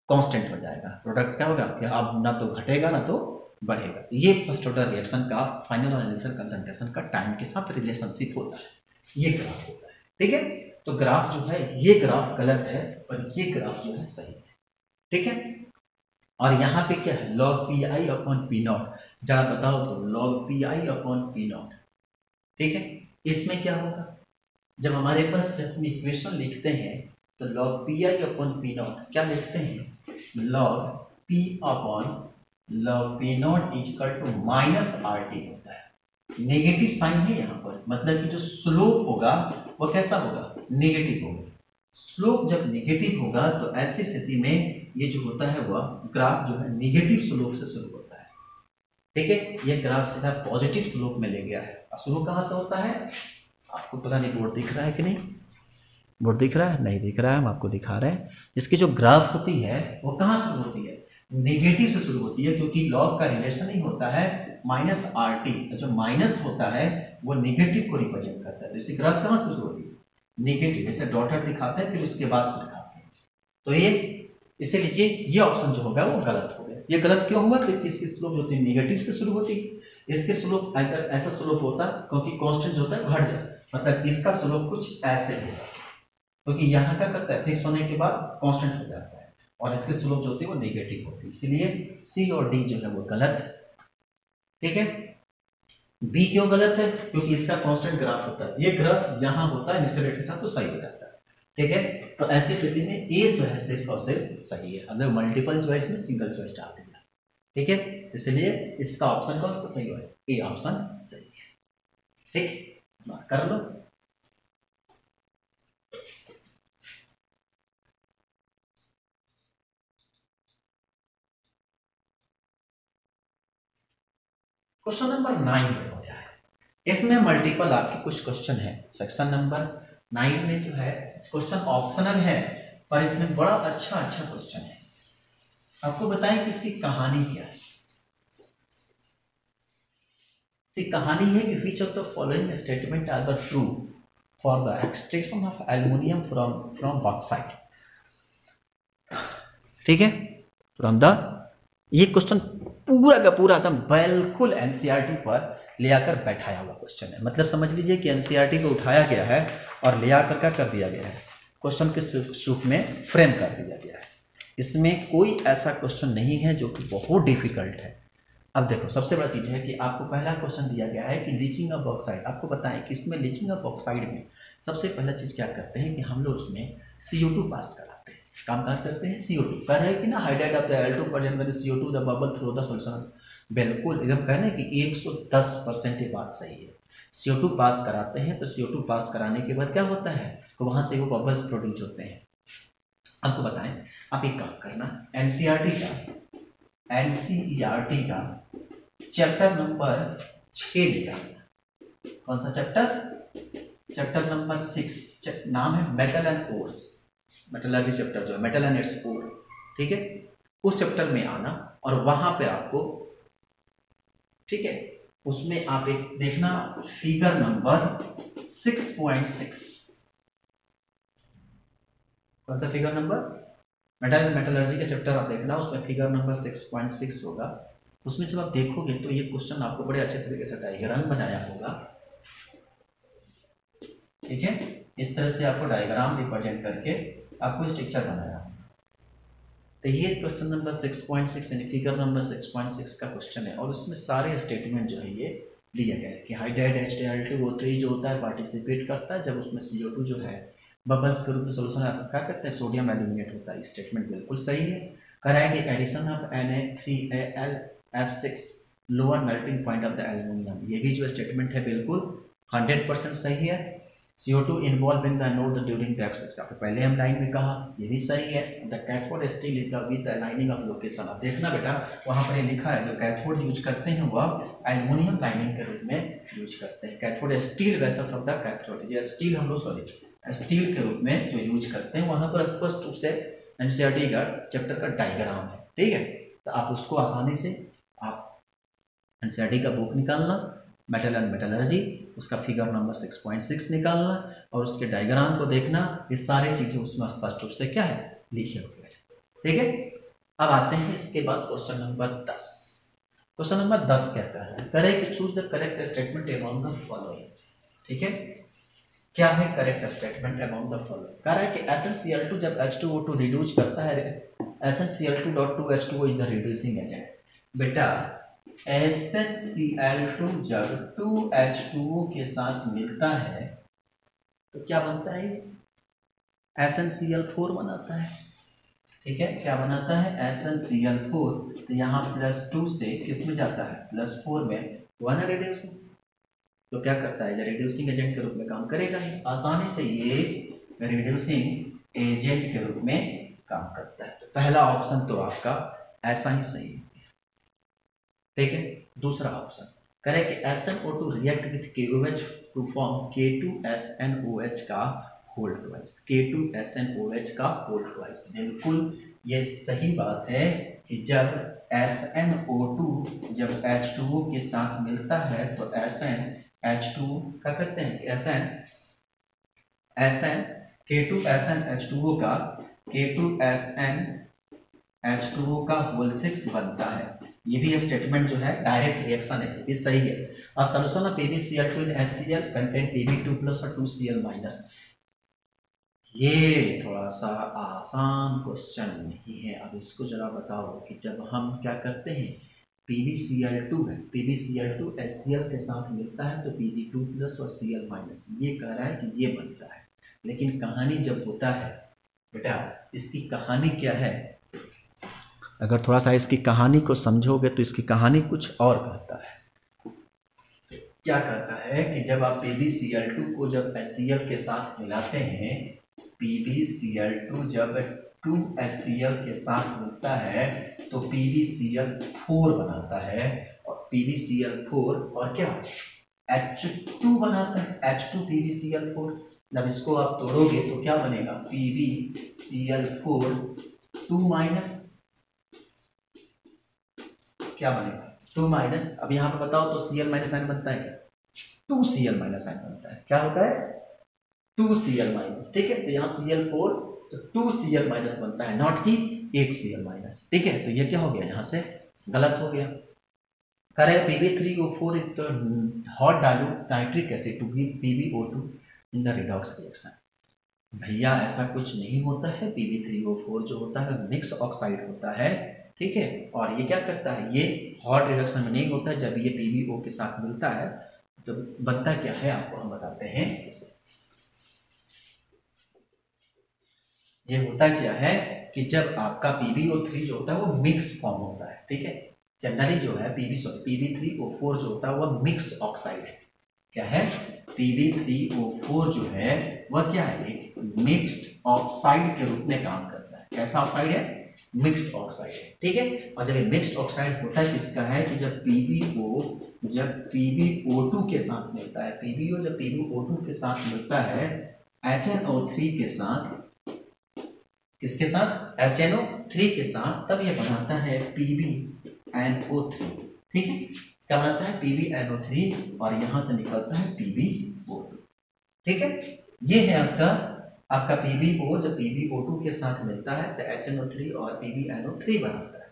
Speaker 1: कांस्टेंट हो जाएगा, प्रोडक्ट क्या होगा कि अब ना तो घटेगा ना तो बढ़ेगा। ये फर्स्ट ऑर्डर रिएक्शन का फाइनल और इनिशियल कंसंट्रेशन का टाइम के साथ रिलेशनशिप होता है, ये ग्राफ होता है, ठीक है। तो ग्राफ जो है ये ग्राफ गलत है और ये ग्राफ जो है सही है, ठीक है। और यहाँ पे क्या है, log P I upon P not, जरा बताओ तो log P I upon P not, ठीक है। इसमें क्या होगा, जब हमारे पास जब हम इक्वेशन लिखते हैं तो log P I upon P not क्या लिखते हैं, log P upon log P not equal to minus R T होता है। नेगेटिव साइन है यहाँ पर, मतलब कि जो स्लोप होगा वो कैसा होगा, नेगेटिव होगा। स्लोप जब नेगेटिव होगा तो ऐसी स्थिति में ये जो होता है वह ग्राफ जो है नेगेटिव स्लोप से शुरू होता है, ठीक है। ये ग्राफ सीधा पॉजिटिव स्लोप में ले गया है। अब शुरू कहाँ से होता है, आपको पता नहीं बोर्ड दिख रहा है कि नहीं, बोर्ड दिख रहा है, नहीं दिख रहा है, हम आपको दिखा रहे हैं। इसकी जो ग्राफ होती है वो कहाँ शुरू होती है, नेगेटिव से शुरू होती है, क्योंकि लॉग का रिलेशन ही होता है माइनस आर टी। जो माइनस होता है वो नेगेटिव को रिप्रेजेंट करता है। तो इसकी ग्राफ कहाँ से शुरू होती है, नेगेटिव, जैसे डॉटेड दिखाते हैं फिर उसके बाद दिखाते हैं। तो ये इसीलिए ये ऑप्शन जो होगा वो गलत हो गया। ये गलत क्यों हुआ, क्योंकि इसकी स्लोप जो होती है नेगेटिव से शुरू होती है। इसके स्लोप अगर ऐसा स्लोप होता क्योंकि कांस्टेंट जो होता है घट जाए, मतलब इसका स्लोप कुछ ऐसे होगा, क्योंकि यहाँ क्या करता है फिक्स होने के बाद कांस्टेंट हो जाता है और इसकी स्लोप जो होती है वो नेगेटिव होती है। इसलिए सी और डी जो है वो गलत है, ठीक है। बी क्यों गलत है, क्योंकि इसका कांस्टेंट ग्राफ होता है, ये ग्राफ यहाँ होता है इनिशियल रेट के साथ, तो सही हो जाता है, ठीक है। तो ऐसी स्थिति में ए जो है सिर्फ और सिर्फ सही है। अगर मल्टीपल चॉइस में सिंगल चॉइस डाल देगा, ठीक है। इसलिए इसका ऑप्शन कौन सा सही है, ए ऑप्शन सही है, ठीक, मार्क कर लो। क्वेश्चन नंबर 9 हो गया है, इसमें मल्टीपल आपके कुछ क्वेश्चन है। सेक्शन नंबर 9 में जो है क्वेश्चन ऑप्शनल है, पर इसमें बड़ा अच्छा क्वेश्चन है। आपको बताएं कि इसकी कहानी क्या है। इसकी कहानी है कि which of the following statement are the true for the extraction of aluminium from bauxite, ठीक है, फ्रॉम द, ये क्वेश्चन पूरा का पूरा एकदम बिल्कुल एनसीईआरटी पर ले आकर बैठाया हुआ क्वेश्चन है। मतलब समझ लीजिए कि एनसीईआरटी को उठाया गया है और ले आकर क्या कर दिया गया है, क्वेश्चन के रूप में फ्रेम कर दिया गया है। इसमें कोई ऐसा क्वेश्चन नहीं है जो कि बहुत डिफिकल्ट है। अब देखो सबसे बड़ा चीज़ है कि आपको पहला क्वेश्चन दिया गया है कि लीचिंग ऑफ ऑक्साइड। आपको बताएं कि इसमें लीचिंग ऑफ ऑक्साइड में सबसे पहला चीज़ क्या करते हैं कि हम लोग उसमें CO2 पास कराते हैं। काम करते हैं CO2 कह रहे हैं कि ना hydride of the Al2 present when CO2 the bubble through the solution. बिल्कुल एकदम कह रहे हैं कि 110% ये बात सही है। CO2 पास कराते हैं तो CO2 पास कराने के बाद क्या होता है, तो वहाँ से वो बबल्स प्रोड्यूस होते हैं। आपको बताएं, आप एक काम करना, एनसीईआरटी का चैप्टर नंबर 6 निकालना। कौन सा चैप्टर? चैप्टर नंबर 6, नाम है metal and ores, metallurgy chapter जो है, मेटल एंड इट्स ओर, ठीक है। उस चैप्टर में आना और वहां पे आपको, ठीक है, उसमें आप एक देखना फिगर नंबर 6.6। कौन सा figure number? Metal and metallurgy का चैप्टर आप देखना, उसमें फिगर नंबर 6.6 होगा। उसमें जब आप देखोगे तो ये क्वेश्चन आपको बड़े अच्छे तरीके से डायग्राम बनाया होगा, ठीक है। इस तरह से आपको डायग्राम रिप्रेजेंट करके आपको स्ट्रक्चर बनाया होगा। तो ये क्वेश्चन नंबर 6.6 यानी फिगर नंबर 6.6 का क्वेश्चन है और उसमें सारे स्टेटमेंट जो है ये दिए गए कि हाइड्राइड H2O3 जो होता है पार्टिसिपेट करता है जब उसमें CO2 जो है बबल्स के रूप में सोल्यूशन क्या करते हैं, सोडियम एल्यूमिनेट होता है। स्टेटमेंट बिल्कुल सही है। कराएंगे addition of Na3Al(F6) lower melting point of the aluminium, ये भी जो स्टेटमेंट है बिल्कुल 100% सही है। CO2 involve in the anode during the exposure, पहले हम लाइन में कहा, ये भी सही है। The cathode steel is with the lining of location. अब देखना बेटा वहाँ पर ये लिखा है जो कैथोड यूज करते हैं वह एल्यूमिनियम लाइनिंग के रूप में यूज करते हैं। कैथोड स्टील वैसा शब्द है कैथोड, जो स्टील हम लोग सॉरी स्टील के रूप में जो यूज करते हैं, वहाँ पर स्पष्ट रूप से एनसीईआरटी का चैप्टर का डायग्राम है, ठीक है। तो आप उसको आसानी से आप एनसीईआरटी का बुक निकालना, मेटल एंड मेटलर्जी, उसका फिगर नंबर 6.6 निकालना और उसके डायग्राम को देखना। ये सारी चीजें उसमें स्पष्ट रूप से क्या है, लिखी हुई है, ठीक है। अब आते हैं इसके बाद क्वेश्चन नंबर 10। क्वेश्चन नंबर 10 क्या कह रहा है, correct choose the correct statement among the following, ठीक है। क्या है correct statement among the following? कह रहा है कि SnCl2 जब H2O2 रिड्यूस करता है, SnCl2.2H2O is the reducing agent. बेटा SnCl2 जब 2H2O के साथ मिलता है तो क्या बनता है, SnCl4 बनाता है, ठीक है। क्या बनाता है? SnCl4। तो यहाँ +2 से किस में जाता है, +4 में, हुआ ना रिड्यूसिंग। तो क्या करता है, ये रिड्यूसिंग एजेंट के रूप में काम करेगा ही, आसानी से ये रिड्यूसिंग एजेंट के रूप में काम करता है। तो पहला ऑप्शन तो आपका ऐसा ही सही है, ठीक है। दूसरा ऑप्शन करें कि SnO2 react with KOH to form K2SnOH का होल ट्वाइस, K2SnOH का होल ट्वाइस। बिल्कुल ये सही बात है कि जब SnO2 जब H2O के साथ मिलता है तो SnH2 क्या करते हैं, K2SnH2O का K2SnH2O का होल 6 बनता है। ये भी स्टेटमेंट जो है डायरेक्ट रिएक्शन है, ये सही है। और solution of PbCl2 in HCl contain Pb2+ और 2Cl-। ये थोड़ा सा आसान क्वेश्चन नहीं है। अब इसको जरा बताओ कि जब हम क्या करते हैं, PbCl2 है, PbCl2 HCl के साथ मिलता है तो Pb2+ और Cl-, ये कह रहा है कि ये बनता है। लेकिन कहानी जब होता है बेटा, इसकी कहानी क्या है, अगर थोड़ा सा इसकी कहानी को समझोगे तो इसकी कहानी कुछ और कहता है। क्या कहता है कि जब आप PbCl2 को जब HCl के साथ मिलाते हैं, PbCl2 जब 2HCl के साथ मिलता है तो PbCl4 बनाता है और PbCl4 और क्या H2 बनाता है, H2PbCl4। जब इसको आप तोड़ोगे तो क्या बनेगा, PbCl4 2- क्या बनेगा, 2-। अब यहाँ पे बताओ तो Cl- आयन बनता है क्या, 2Cl- आयन बनता है। क्या होता है, 2Cl-, ठीक है। तो यहाँ Cl4 तो 2Cl- बनता है, नॉट कि 1 Cl-, ठीक है। तो ये क्या हो गया, यहाँ से गलत हो गया। कह रहे PB3O4 is the hot dilute nitric acid to give PbO2 in the redox reaction. भैया ऐसा कुछ नहीं होता है, PB3O4 जो होता है मिक्स ऑक्साइड होता है, ठीक है। और ये क्या करता है, ये हॉट रिडक्शन में नहीं होता है। जब ये PbO के साथ मिलता है तो बनता क्या है, आपको हम बताते हैं। ये होता क्या है कि जब आपका PbO3 जो होता है वो मिक्स फॉर्म होता है, ठीक है। जनरली जो है PB3O4 जो होता है वह मिक्स ऑक्साइड है। क्या है, PB3O4 जो है वह क्या है, एक मिक्स्ड ऑक्साइड के रूप में काम करता है। कैसा ऑक्साइड है, मिक्स्ड ऑक्साइड है, ठीक है। और जब ये मिक्स्ड ऑक्साइड होता है किसका है कि जब PbO2 के साथ मिलता है, PbO जब PbO2 के साथ मिलता है HNO3 के साथ, किसके साथ, HNO3 के साथ, तब ये बनाता है PbNO3, ठीक है। क्या बनाता है, PbNO3, और यहां से निकलता है PbO2, ठीक है। ये है आपका PbO जब PbO2 के साथ मिलता है तो HNO3 और PbNO3 बनाता है।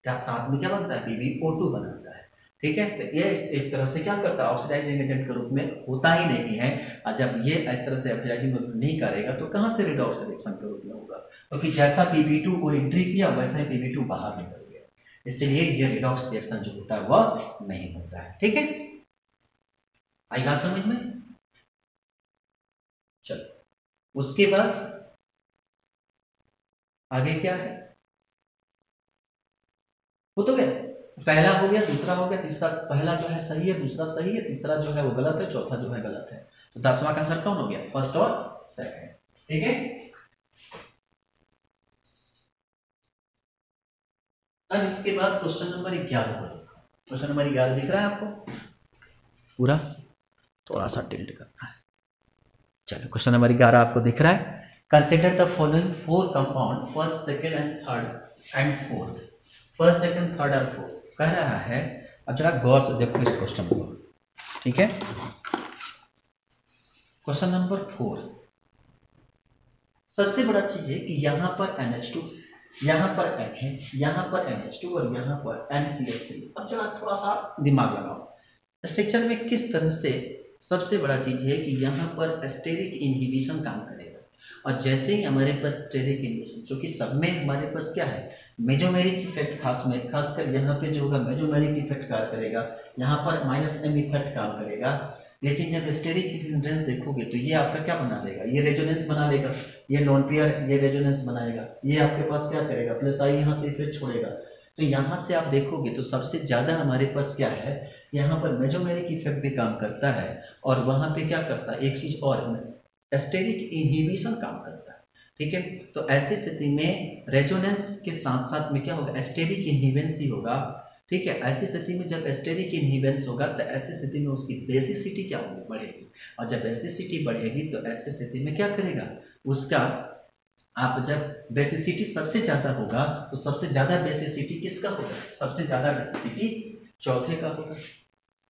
Speaker 1: क्या साथ में क्या बनता है, PbO2 बनाता है, ठीक है। तो ये एक तरह से क्या करता है, ऑक्सीडाइजिंग एजेंट के रूप में होता ही नहीं है। और जब ये इस तरह से ऑक्सीडाइजिंग नहीं करेगा तो कहां से रिडॉक्स रिएक्शन के रूप में होगा, क्योंकि जैसा PB2 को एंट्री किया वैसा ही PB2 बाहर निकल गया, इसलिए ये रिडॉक्स रिएक्शन जो होता है वह नहीं होता है, ठीक है। आई बात समझ में। चलो उसके बाद आगे क्या है, वो तो गया, पहला हो गया, दूसरा हो गया, तीसरा, पहला जो है सही है, दूसरा सही है, तीसरा जो है वो गलत है, चौथा जो है गलत है। तो 10वां का आंसर कौन हो गया, फर्स्ट और सेकंड, ठीक है। अब इसके बाद क्वेश्चन नंबर 11 को देखो। क्वेश्चन नंबर 11 दिख रहा है आपको पूरा, थोड़ा सा टिल्ट करना है। चलो क्वेश्चन नंबर 11 आपको दिख रहा है। Consider the following 4 compound first, second and third and fourth. First, second, third और फोर्थ कह रहा है। अब जरा गौर से देखो इस क्वेश्चन को, ठीक है। क्वेश्चन नंबर 4, सबसे बड़ा चीज है कि यहाँ पर NH2, यहाँ पर N है, यहाँ पर NH2 और यहाँ पर NCH3। अब जरा थोड़ा सा दिमाग लगाओ, स्ट्रक्चर में किस तरह से सबसे बड़ा चीज है कि यहाँ पर स्टेरिक इनहिबिशन काम करेगा। और जैसे ही हमारे पास स्टेरिक इनहिबिशन, जो कि सब में हमारे पास क्या है, मेजोमेरिक इफेक्ट, खासकर यहाँ पे जो होगा मेजोमेरिक इफेक्ट काम करेगा, यहाँ पर -M इफेक्ट काम करेगा। लेकिन जब स्टेरिक इन्फ्लुएंस देखोगे तो ये आपका क्या बना देगा, ये रेजोनेंस बना लेगा, ये नॉन पेयर ये रेजोनेंस बनाएगा, ये आपके पास क्या करेगा, प्लस आई यहाँ से इफेक्ट छोड़ेगा। तो यहाँ से आप देखोगे तो सबसे ज्यादा हमारे पास क्या है, यहाँ पर मेजोमेरिक इफेक्ट भी काम करता है, और वहां पे क्या करता है, एक चीज और, स्टेरिक इनहिबिशन काम करता है, ठीक है। तो ऐसी स्थिति में रेजोनेंस के साथ साथ में क्या होगा, स्टेरिक इनहिबेंस ही होगा, ठीक है। ऐसी स्थिति में जब स्टेरिक इनहिबेंस होगा तो ऐसी स्थिति में उसकी बेसिसिटी क्या होगी, बढ़ेगी। और जब बेसिसिटी बढ़ेगी तो ऐसी स्थिति में क्या करेगा, उसका आप जब बेसिसिटी सबसे ज्यादा होगा तो सबसे ज्यादा बेसिसिटी किसका होगा, सबसे ज्यादा बेसिसिटी चौथे का होगा,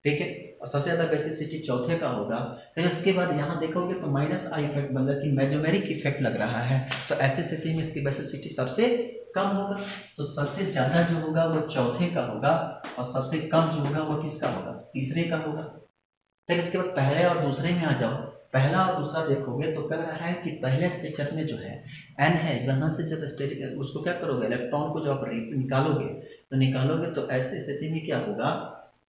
Speaker 1: ठीक है। और सबसे ज्यादा बेसिसिटी चौथे का होगा। फिर उसके बाद यहाँ देखोगे तो -I इफेक्ट मतलब कि मेजोमेरिक इफेक्ट लग रहा है, तो ऐसी स्थिति में इसकी बेसिसिटी सबसे कम होगा। तो सबसे ज्यादा जो होगा वो चौथे का होगा, और सबसे कम जो होगा वो किसका होगा, तीसरे का होगा। फिर इसके बाद पहले और दूसरे में आ जाओ, पहला और दूसरा देखोगे तो कह रहा है कि पहले स्ट्रक्चर में जो है N है, वहां से जब स्टेरिक उसको क्या करोगे, इलेक्ट्रॉन को जब निकालोगे तो ऐसी स्थिति में क्या होगा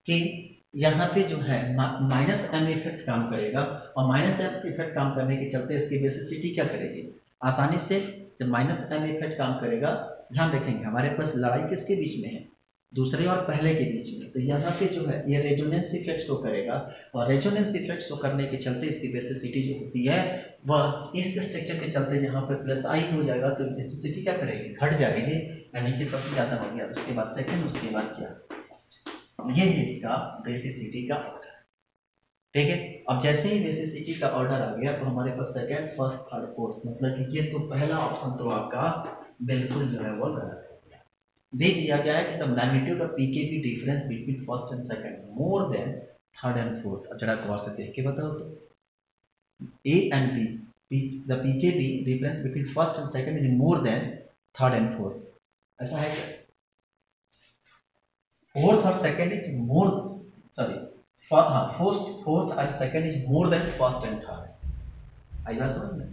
Speaker 1: कि यहाँ पे जो है -M इफेक्ट काम करेगा, और -M इफेक्ट काम करने के चलते इसकी बेसिसिटी क्या करेगी, आसानी से जब -M इफेक्ट काम करेगा, ध्यान रखेंगे हमारे पास लड़ाई किसके बीच में है, दूसरे और पहले के बीच में। तो यहाँ पे जो है ये रेजोनेंस इफेक्ट शो करेगा, और रेजोनेंस इफेक्ट शो करने के चलते इसकी बेसिसिटी जो होती है वह इस स्ट्रक्चर के चलते यहाँ पे +I हो जाएगा, तो बेसिसिटी क्या करेगी, घट जाएगी, यानी कि सबसे ज्यादा हो गया। उसके बाद सेकंड, उसके बाद क्या, ये है इसका बेसिसिटी का ऑर्डर, ठीक है। अब जैसे ही बेसिसिटी का ऑर्डर आ गया तो हमारे पास सेकंड, फर्स्ट, थर्ड, फोर्थ, मतलब कि ये तो पहला ऑप्शन तो आपका बिल्कुल जो है वो गलत हो गया। दे दिया गया है कि the magnitude of pKb difference between first and second more than third and fourth. अब जरा गौर से देख के बताओ तो, A and B, the pKb difference between first and second is more than third and fourth, ऐसा है क्या? फोर्थ और second is more, sorry, fourth और second is more than first and third. आई बात समझ में?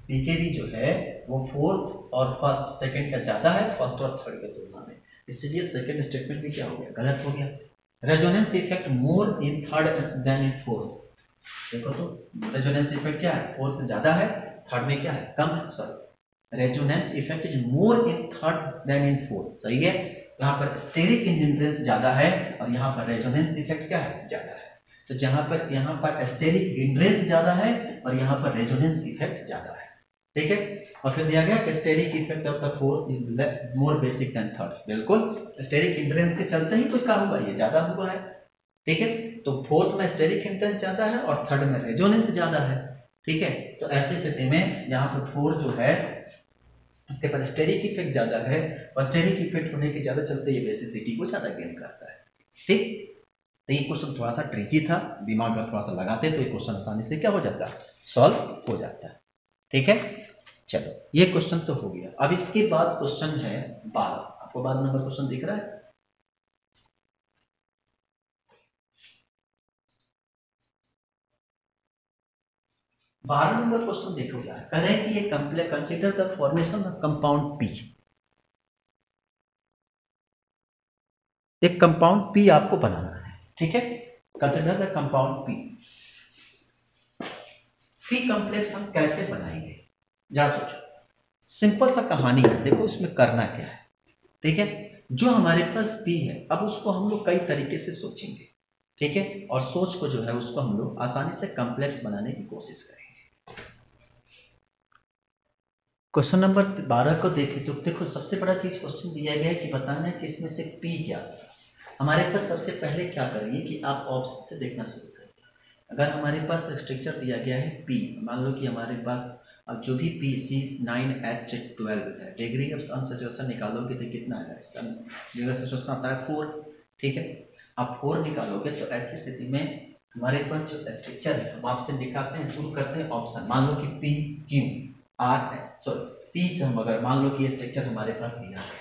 Speaker 1: पीकेवी जो है वो फोर्थ और फर्स्ट सेकंड का ज्यादा है फर्स्ट और थर्ड के तुलना में, इसलिए सेकंड स्टेटमेंट भी क्या हो गया, गलत हो गया। Resonance effect more in third than in fourth, देखो तो रेजोनेंस इफेक्ट क्या है, फोर्थ में ज्यादा है, थर्ड में क्या है, कम है। Sorry, resonance effect is more in third than in fourth, सही है। यहाँ पर स्टेरिक हिंड्रेंस ज्यादा है और यहाँ पर रेजोनेंस इफेक्ट क्या है, ज्यादा है। तो यहाँ पर स्टेरिक हिंड्रेंस ज्यादा है और यहाँ पर रेजोनेंस इफेक्ट ज्यादा है, ठीक है। और फिर दिया गया steric effect of the fourth is more basic than third, बिल्कुल स्टेरिक हिंड्रेंस के चलते ही तो क्या हुआ, ये ज्यादा हुआ है, ठीक है। तो फोर्थ में स्टेरिक हिंड्रेंस ज्यादा है और थर्ड में रेजोनेंस ज्यादा है, ठीक है। तो ऐसी स्थिति में यहाँ पर फोर्थ जो है इसके पर स्टेरिक इफेक्ट ज्यादा है और स्टेरिक इफेक्ट होने के ज्यादा चलते ये बेसिसिटी को ज्यादा गेन करता है, ठीक। तो ये क्वेश्चन थोड़ा सा ट्रिकी था, दिमाग का थोड़ा सा लगाते तो ये क्वेश्चन आसानी से क्या हो जाता है, सॉल्व हो जाता है, ठीक है। चलो ये क्वेश्चन तो हो गया। अब इसके बाद क्वेश्चन है 12, आपको 12 नंबर क्वेश्चन दिख रहा है। बारह नंबर क्वेश्चन देखो यार, कह रहे हैं कि ये complex consider the formation of compound P. एक कंपाउंड पी आपको बनाना है, ठीक है। Consider the compound P. P complex हम कैसे बनाएंगे, जरा सोचो। सिंपल सा कहानी है, देखो इसमें करना क्या है, ठीक है। जो हमारे पास पी है, अब उसको हम लोग कई तरीके से सोचेंगे, ठीक है। और सोच को जो है उसको हम लोग आसानी से कॉम्प्लेक्स बनाने की कोशिश करेंगे। क्वेश्चन नंबर 12 को देखें तो देखो सबसे बड़ा चीज क्वेश्चन दिया गया है कि बताना है कि इसमें से पी क्या है। हमारे पास सबसे पहले क्या करिए कि आप ऑप्शन से देखना शुरू करिए। अगर हमारे पास स्ट्रक्चर दिया गया है पी, मान लो कि हमारे पास अब जो भी पी C9H12 है, डिग्री ऑफ अनसैचुरेशन निकालोगे तो कितना है, डिग्री ऑफ सैचुरेशन आता है 4, ठीक है। आप 4 निकालोगे तो ऐसी स्थिति में हमारे पास जो स्ट्रक्चर है हम आपसे दिखाते हैं, शुरू करते हैं ऑप्शन। मान लो कि PQRS, सॉरी पी से हम अगर मान लो कि ये स्ट्रक्चर हमारे पास दिया है,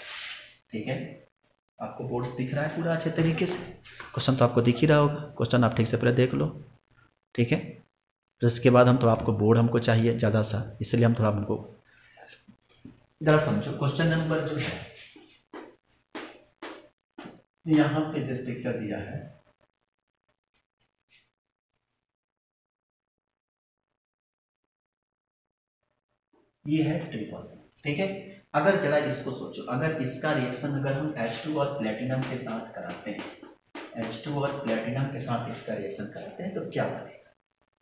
Speaker 1: ठीक है। आपको बोर्ड दिख रहा है पूरा अच्छे तरीके से, क्वेश्चन तो आपको दिख ही रहा होगा, क्वेश्चन आप ठीक से पहले देख लो, ठीक है। फिर उसके बाद हम तो आपको बोर्ड हमको चाहिए ज़्यादा सा, इसलिए हम थोड़ा हमको ज़रा समझो। क्वेश्चन नंबर जो है यहाँ पे जो स्ट्रक्चर दिया है, ये है ट्रिपल, ठीक है। अगर जरा इसको सोचो, अगर इसका रिएक्शन अगर हम H2 और प्लेटिनम के साथ कराते हैं, H2 और प्लेटिनम के साथ इसका रिएक्शन कराते हैं तो क्या बनेगा,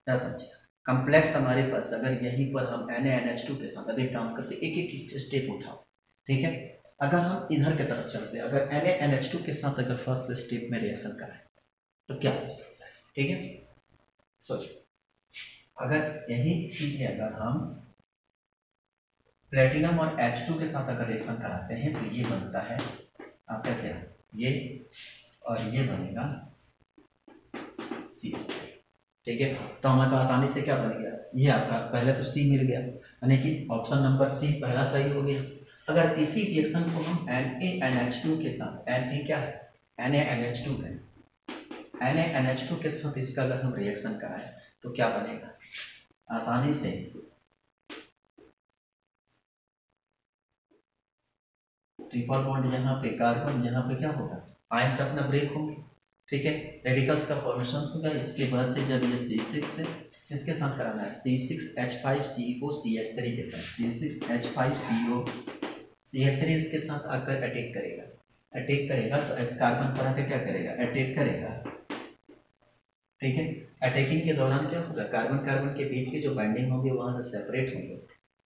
Speaker 1: क्या समझिए। कॉम्प्लेक्स हमारे पास अगर यहीं पर हम NaNH2 के साथ अभी काम करते, एक एक स्टेप उठाओ, ठीक है। अगर हम इधर की तरफ चलते हैं, अगर NaNH2 के साथ अगर फर्स्ट स्टेप में रिएक्शन कराएं तो क्या हो सकता है, ठीक है। सोचो अगर यही चीज है, अगर हम प्लेटिनम और H2 के साथ अगर रिएक्शन कराते हैं तो ये बनता है आपका क्या, ये और ये बनेगा CH3, ठीक है। तो हमारे पास आसानी से क्या बन गया, ये आपका पहले तो C मिल गया, यानी कि ऑप्शन नंबर C पहला सही हो गया। अगर इसी रिएक्शन को हम NaNH2 के साथ, Na क्या है, NaNH2 है, NaNH2 के साथ इसका अगर हम रिएक्शन कराएं तो क्या बनेगा, आसानी से ट्रिपल बॉन्ड, यहाँ पे कार्बन, यहाँ पे क्या होगा, आयंस अपना ब्रेक होंगे, ठीक है। रेडिकल्स का फॉर्मेशन होगा। इसके बाद से जब ये C6 है, इसके साथ कराना है C6H5CO CH3 के साथ, C6H5CO CH3 इसके साथ आकर अटैक करेगा तो इस कार्बन पर आकर क्या करेगा, अटैक करेगा, ठीक है। अटैकिंग के दौरान क्या होगा, कार्बन कार्बन के बीच के जो बाइंडिंग होंगे वहां से सेपरेट होंगे।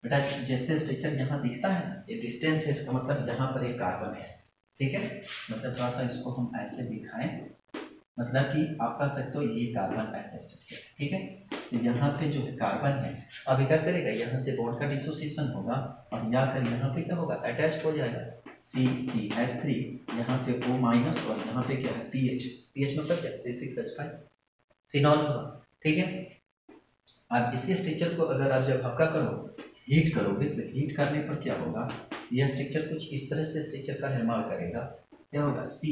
Speaker 1: बेटा जैसे स्ट्रक्चर यहाँ दिखता है ना, ये डिस्टेंस है, इसका मतलब यहाँ पर एक कार्बन है, ठीक है। मतलब थोड़ा सा इसको हम ऐसे दिखाएं, मतलब कि आप कह सकते हो ये कार्बन ऐसा स्ट्रक्चर, ठीक है। तो यहाँ पे जो कार्बन है अब क्या करेगा, यहाँ से बॉन्ड का डिसोसिएशन होगा और जाकर यहाँ पे क्या होगा, अटैच हो जाएगा CCH3, यहाँ पे O- और यहाँ पे क्या है PH मतलब क्या, C6H5 फिनॉल होगा, ठीक है। अब इसी स्ट्रक्चर को अगर आप जब हल्का करो, हीट करोगे तो हीट करने पर क्या होगा, यह स्ट्रक्चर कुछ इस तरह से स्ट्रक्चर का निर्माण करेगा, क्या होगा C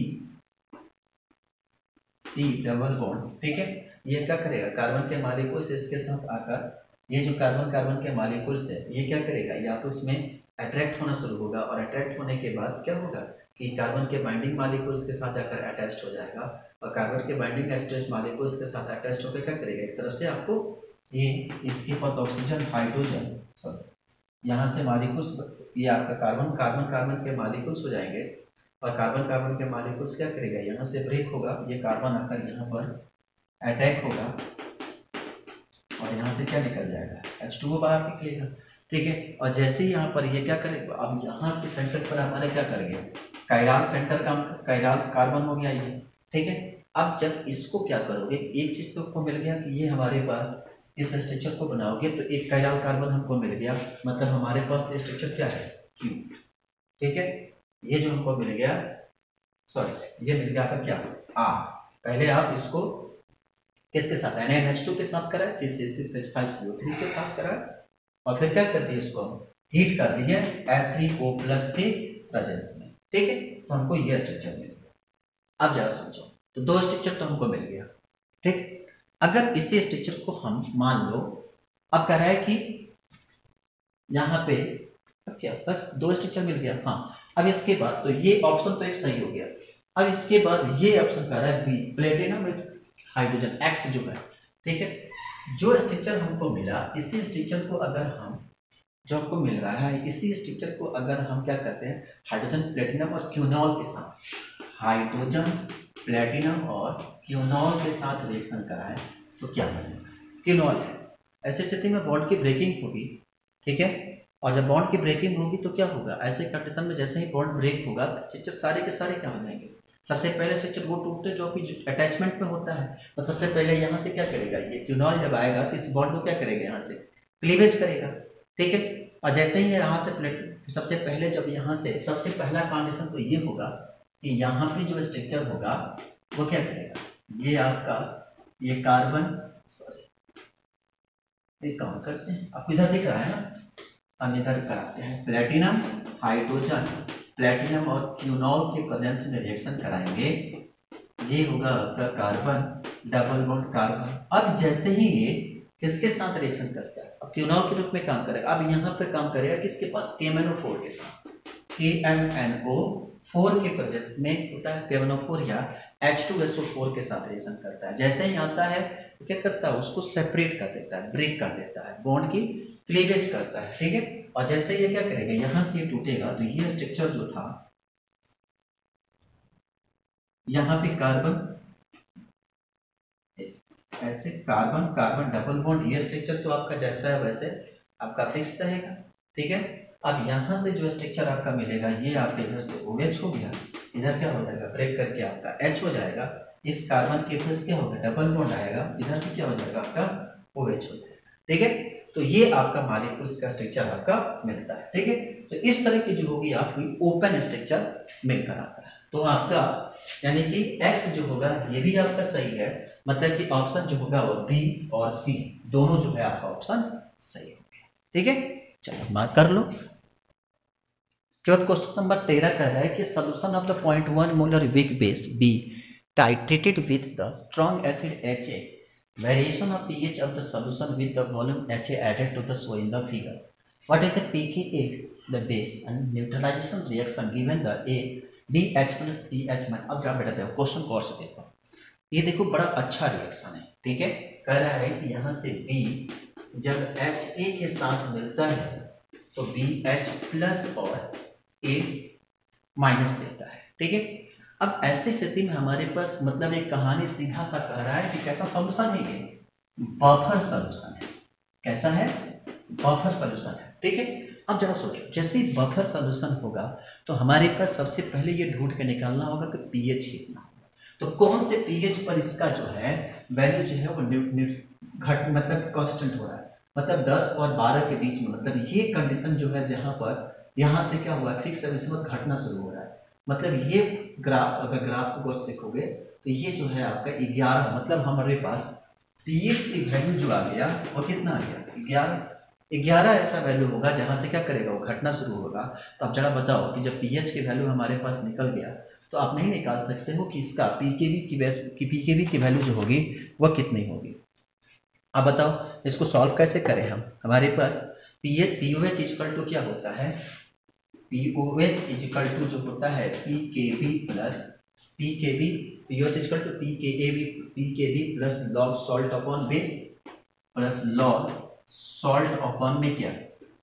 Speaker 1: सी डबल बॉन्ड, ठीक है। ये क्या करेगा, कार्बन के मॉलिक्यूल्स इसके साथ आकर ये जो कार्बन कार्बन के मॉलिक्यूल्स है ये क्या करेगा, या तो इसमें अट्रैक्ट होना शुरू होगा, और अट्रैक्ट होने के बाद क्या होगा कि कार्बन के बाइंडिंग मॉलिक्यूल्स के साथ जाकर अटैच्ड हो जाएगा, और कार्बन के बाइंडिंग एस्ट्रेस मॉलिक्यूल्स के साथ अटैच्ड होकर क्या करेगा, एक तरफ से आपको ये इसके पास ऑक्सीजन हाइड्रोजन सॉरी यहाँ से मॉलिक्यूल्स, ये आपका कार्बन कार्बन कार्बन के मॉलिक्यूल्स हो जाएंगे, और कार्बन कार्बन के मॉलिक्यूल्स क्या करेगा, यहाँ से ब्रेक होगा, ये कार्बन आकर यहाँ पर अटैक होगा, और यहाँ से क्या निकल जाएगा, H2O बाहर निकलेगा, ठीक है। और जैसे ही यहाँ पर ये क्या करेगा, अब यहाँ के सेंटर पर हमारे क्या करेंगे, काइराल सेंटर का काइराल कार्बन हो गया ये, ठीक है। अब जब इसको क्या करोगे, एक चीज तो आपको मिल गया कि ये हमारे पास इस स्ट्रक्चर को बनाओगे तो एक काइराल कार्बन हमको मिल गया, मतलब हमारे पास ये स्ट्रक्चर क्या है, Q, ठीक है। ये जो हमको मिल गया, सॉरी ये मिल गया आपका क्या, R। पहले आप इसको किसके साथ, NaNH2 के साथ करा, फिर C6H5CO3 के साथ करा, और फिर क्या कर दिए, इसको हीट कर दिए H3O+ के प्रेजेंस में, ठीक है। तो हमको ये स्ट्रक्चर मिल गया। अब जरा सोचो, तो दो स्ट्रक्चर तो हमको मिल गया, ठीक। अगर इसी स्ट्रक्चर को हम मान लो, अब कह रहा है कि यहाँ पे अब क्या, बस दो स्ट्रक्चर मिल गया, हाँ। अब इसके बाद तो ये ऑप्शन तो एक सही हो गया। अब इसके बाद ये ऑप्शन कह रहा है B, platinum with hydrogen X जो है, ठीक है। जो स्ट्रक्चर हमको मिला, इसी स्ट्रक्चर को अगर हम, जो हमको मिल रहा है इसी स्ट्रक्चर को अगर हम क्या करते हैं, हाइड्रोजन प्लेटिनम और क्यूनॉल के साथ, हाइड्रोजन प्लेटिनम और क्यूनॉल के साथ रिएक्शन कराएं तो क्या बनेगा, क्यूनॉल है। ऐसी स्थिति में बॉन्ड की ब्रेकिंग होगी, ठीक है। और जब बॉन्ड की ब्रेकिंग होगी तो क्या होगा, ऐसे कंडीशन में जैसे ही बॉन्ड ब्रेक होगा स्ट्रक्चर सारे के सारे क्या हो जाएंगे, सबसे पहले स्ट्रक्चर वो टूटते जो कि अटैचमेंट में होता है, तो सबसे पहले यहाँ से क्या करेगा, ये क्यूनॉल जब आएगा तो इस बॉन्ड को क्या करेगा, यहाँ से क्लीवेज करेगा, ठीक है। और जैसे ही यहाँ से सबसे पहले जब यहाँ से सबसे पहला कंडीशन तो ये होगा कि यहाँ पे जो स्ट्रक्चर होगा वो क्या करेगा, ये आपका ये कार्बन, सॉरी एक काम करते हैं, आपको इधर दिख रहा है ना, हम इधर कराते हैं प्लेटिनम हाइड्रोजन, प्लेटिनम और क्यूनॉल के प्रेजेंस में रिएक्शन कराएंगे, ये होगा आपका कार्बन डबल बॉन्ड कार्बन। अब जैसे ही ये किसके साथ रिएक्शन करता है, अब क्यूनॉल के रूप में काम करेगा, अब यहाँ पे काम करेगा किसके पास, KMnO4 के साथ, KMnO4 के प्रेजेंस में होता है, KMnO4 या H2SO4 के साथ रिएक्शन करता है। जैसे ही आता है तो क्या करता है, उसको सेपरेट कर देता है, ब्रेक कर देता है, बॉन्ड की क्लीवेज करता है, ठीक है। और जैसे ये क्या करेगा, यहाँ से ये टूटेगा तो ये स्ट्रक्चर जो था, यहाँ पे कार्बन ऐसे कार्बन कार्बन डबल बॉन्ड, ये स्ट्रक्चर तो आपका जैसा है वैसे आपका फिक्स रहेगा, ठीक है। अब यहाँ से जो स्ट्रक्चर आपका मिलेगा, ये आपके इधर से OH हो गया, इधर क्या हो जाएगा, ब्रेक करके आपका H हो जाएगा, इस कार्बन के पास क्या होगा, डबल बॉन्ड आएगा, इधर से क्या हो जाएगा आपका OH हो जाएगा, ठीक है। तो ये आपका मॉलिक्यूल्स का स्ट्रक्चर आपका मिलता है, ठीक है। तो इस तरह की जो होगी आपकी ओपन स्ट्रक्चर मिलकर आता है। तो आपका यानी कि X जो होगा ये भी आपका सही है, मतलब कि ऑप्शन जो होगा वो B और C दोनों जो है आपका ऑप्शन सही हो गया, ठीक है। चलो मार्क कर लो। इसके बाद क्वेश्चन नंबर 13 कह रहा है कि solution of the 0.1 molar weak base B titrated with the strong acid HA, variation of pH of the solution with the volume HA added to the show in the figure. What is the pKa, the base, and neutralization reaction given the A BH plus BH में। अब जरा बेटा देखो question को और से देखो, ये देखो बड़ा अच्छा रिएक्शन है, ठीक है। कह रहा है कि यहाँ से B जब HA के साथ मिलता है तो BH प्लस और A माइनस देता है, ठीक है। अब ऐसी स्थिति में हमारे पास मतलब एक कहानी सीधा सा कह रहा है कि कैसा सॉल्यूशन है ये, बफर सॉल्यूशन है। कैसा है, बफर सॉल्यूशन है, ठीक है। अब जरा सोचो, जैसे ही बफर सॉल्यूशन होगा तो हमारे पास सबसे पहले ये ढूंढ के निकालना होगा कि पीएच कितना होगा, तो कौन से पीएच पर इसका जो है वैल्यू जो है वो घट मतलब कांस्टेंट हो रहा है, मतलब 10 और 12 के बीच में, मतलब ये कंडीशन जो है जहां पर यहाँ से क्या हुआ फिक्स है इसमें घटना शुरू हो रहा है। मतलब ये ग्राफ, अगर ग्राफ को देखोगे तो ये जो है आपका 11, मतलब हमारे पास पीएच की वैल्यू जो आ गया वो कितना आ गया 11 ऐसा वैल्यू होगा जहां से क्या करेगा वो घटना शुरू होगा। तो अब जरा बताओ कि जब पीएच की वैल्यू हमारे पास निकल गया तो आप नहीं निकाल सकते हो कि इसका पीकेवी की वैल्यू जो होगी वह कितनी होगी। अब बताओ इसको सॉल्व कैसे करें हम। हमारे पास पीओएच इक्वल टू क्या होता है, पीओएच इक्वल टू जो होता है pKb plus pKb, pOH equal to pKb plus log salt upon base plus log salt upon में क्या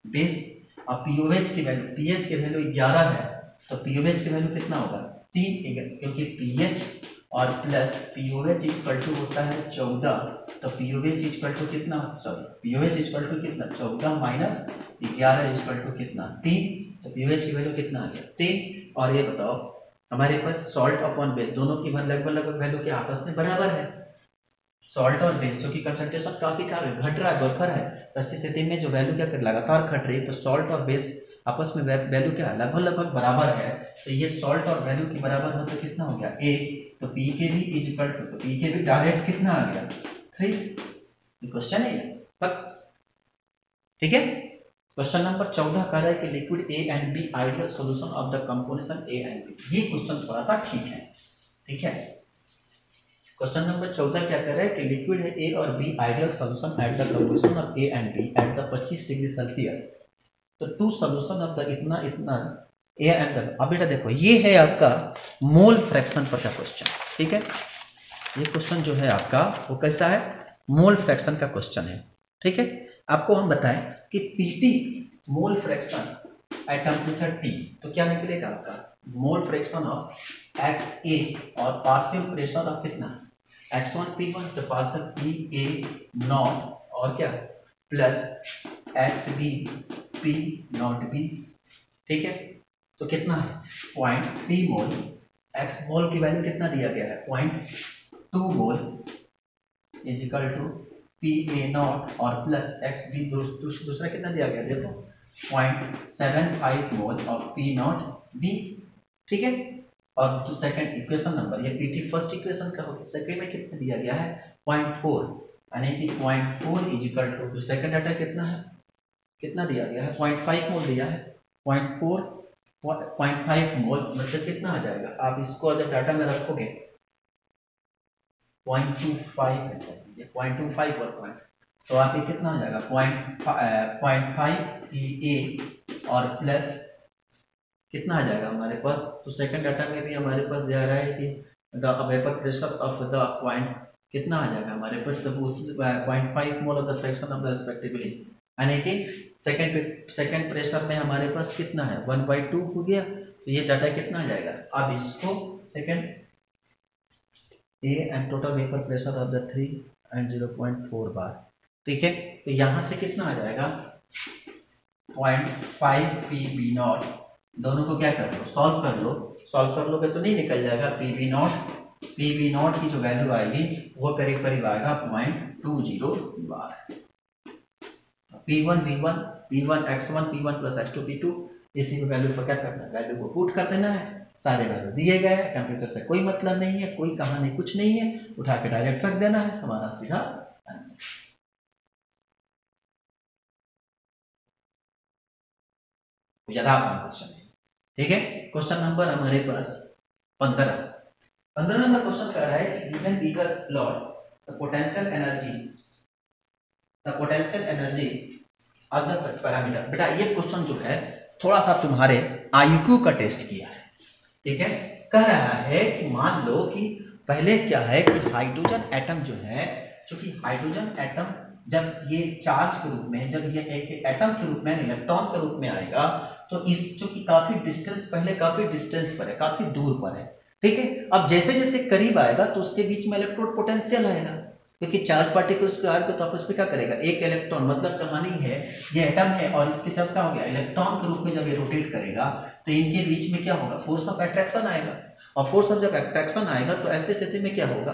Speaker 1: बेस। अब पीओएच की वैल्यू, पीएच की वैल्यू 11 है तो पीओएच की वैल्यू कितना होगा 3, क्योंकि पीएच और प्लस पीओएच इक्वल टू होता है 14, तो पीओएच इक्वल टू कितना, सॉरी पीओएच इक्वल टू कितना 14 माइनस 11 इक्वल टू कितना 3, तो पीओएच की वैल्यू कितना आ गया 3। और ये बताओ हमारे पास सॉल्ट अपॉन बेस दोनों की लगभग वैल्यू के आपस में बराबर है। सॉल्ट और बेस जो कि कंसंट्रेशन काफी घट रहा है, बफर है, तो ऐसी स्थिति में जो वैल्यू क्या कर लगातार घट रही है, तो सॉल्ट और बेस आपस में वैल्यू क्या है लगभग बराबर है। तो ये सॉल्ट और वैल्यू की बराबर हो तो कितना हो गया 1, तो पीकेवी इज इक्वल टू, तो पीकेवी डायरेक्ट कितना आ गया 3। क्वेश्चन है ठीक है। क्वेश्चन नंबर 14 कह रहा है कि liquid A and B ideal solution of the composition A and B. ये क्वेश्चन थोड़ा सा ठीक है। क्वेश्चन नंबर 14 क्या कर रहा है कि लिक्विड है ए और B ideal solution at the composition of A and B at the 25 degree Celsius. तो टू सॉल्यूशन ऑफ द इतना ए एंड द, अब बेटा देखो ये है आपका मोल फ्रैक्शन पर का क्वेश्चन, ठीक है। ये क्वेश्चन जो है आपका वो कैसा है, मोल फ्रैक्शन का क्वेश्चन है, ठीक है। आपको हम बताएं कि PT mole fraction at temperature T, तो क्या निकलेगा आपका मोल फ्रैक्शन ऑफ एक्स ए और पार्शियल प्रेशर ऑफ कितना x1 p1, तो पार्शियल पी ए नॉट और क्या plus X B P not B, ठीक है। तो कितना है 0.3 मोल, एक्स मोल की वैल्यू कितना दिया गया है 0.2 mole is equal to P A not और प्लस एक्स बी दूसरा कितना दिया गया देखो 0.75 मोल और पी नॉट बी, ठीक है। और तो सेकंड इक्वेशन नंबर ये पीटी फर्स्ट इक्वेशन का होगा, सेकंड में कितना दिया गया है 0.4, यानी कि 0.4 इज इक्वल टू, तो सेकंड डाटा कितना है, कितना दिया गया है 0.5 मोल दिया है, 0.5 मोल मतलब कितना आ जाएगा, आप इसको अगर डाटा में रखोगे 0.25 है सर, ये 0.25 और पॉइंट, तो आप ये कितना आ जाएगा 0.5 पी ए और प्लस कितना आ जाएगा हमारे पास, तो सेकंड डाटा में भी हमारे पास दिया रहा है कि the vapour pressure of the point कितना आ जाएगा हमारे पास, तो 0.5 mole of the fraction of the respectively, यानी कि सेकंड प्रेशर में हमारे पास कितना है 1/2 हो गया, तो ये डाटा कितना आ जाएगा। अब इसको second A and total vapour pressure of the 3 and 0.4 बार, ठीक है। तो यहाँ से कितना आ जाएगा 0.5 पी बी नॉट, दोनों को क्या कर लो सॉल्व कर लोगे तो नहीं निकल जाएगा पी बी नॉट की जो वैल्यू आएगी वो करीब आएगा 0.20 बार। P1 V1 P1 X1 P1 plus X2 P2, इसी को वैल्यू पर क्या करना है, वैल्यू को पुट कर देना है, सारे वैल्यू दिए गए हैं, टेम्परेचर से कोई मतलब नहीं है, कोई कहानी कुछ नहीं है, उठा के डायरेक्ट रख देना है, हमारा सीधा आंसर। ज्यादा आसान क्वेश्चन है, ठीक है। क्वेश्चन नंबर हमारे पास 15 नंबर क्वेश्चन कह रहा है कि given bigger plot the potential energy of the parameter. बेटा ये क्वेश्चन जो है थोड़ा सा तुम्हारे आईक्यू का टेस्ट किया है, ठीक है। कह रहा है कि मान लो कि पहले क्या है कि हाइड्रोजन एटम जो है, क्योंकि हाइड्रोजन एटम जब ये चार्ज के रूप में, जब ये एक एटम के रूप में इलेक्ट्रॉन के रूप में आएगा, तो इस जो कि काफी डिस्टेंस पर है, काफी दूर पर है, ठीक है। अब जैसे जैसे करीब आएगा तो उसके बीच में इलेक्ट्रोड पोटेंशियल आएगा, क्योंकि चार्ज पार्टिकल्स के आएगा तो आपस में क्या करेगा, एक इलेक्ट्रॉन, मतलब कहानी है ये एटम है और इसके जब क्या हो गया इलेक्ट्रॉन के रूप में जब ये रोटेट करेगा तो इनके बीच में क्या होगा फोर्स ऑफ अट्रैक्शन आएगा, और फोर्स ऑफ जब अट्रैक्शन आएगा तो ऐसे स्थिति में क्या होगा,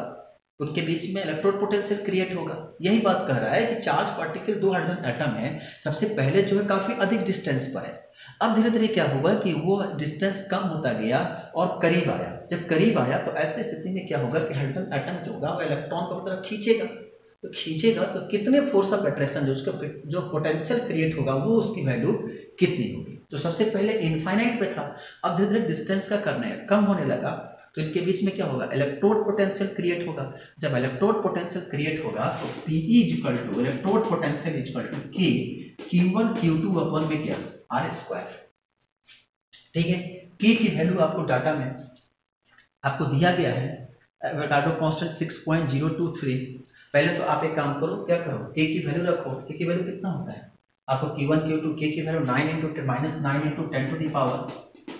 Speaker 1: उनके बीच में इलेक्ट्रोड पोटेंशियल क्रिएट होगा। यही बात कह रहा है कि चार्ज पार्टिकल 2 हाइड्रोजन एटम है, सबसे पहले जो है काफी अधिक डिस्टेंस पर है, अब धीरे धीरे क्या होगा कि वो डिस्टेंस कम होता गया और करीब आया, जब करीब आया तो ऐसी स्थिति में क्या होगा कि हाइड्रोजन एटम जो होगा वो इलेक्ट्रॉन को तरफ खींचेगा, तो कितने फोर्स ऑफ अट्रैक्शन जो उसका जो पोटेंशियल क्रिएट होगा वो उसकी वैल्यू कितनी होगी। तो सबसे पहले इनफाइनाइट पे था, अब धीरे धीरे डिस्टेंस का करना है, कम होने लगा, तो इनके बीच में क्या होगा, इलेक्ट्रोड पोटेंशियल क्रिएट होगा। जब इलेक्ट्रोड पोटेंशियल क्रिएट होगा तो PE equal to electrode potential equal to K Q1 Q2 अपन में क्या R²। ठीक है, K की वैल्यू आपको डाटा में आपको दिया गया है, एवोगाड्रो कांस्टेंट 6.023। पहले तो आप एक काम करो, क्या करो, K की वैल्यू रखो। K की वैल्यू कितना होता है आपको, Q1 Q2, K की value 9 × 10 to the power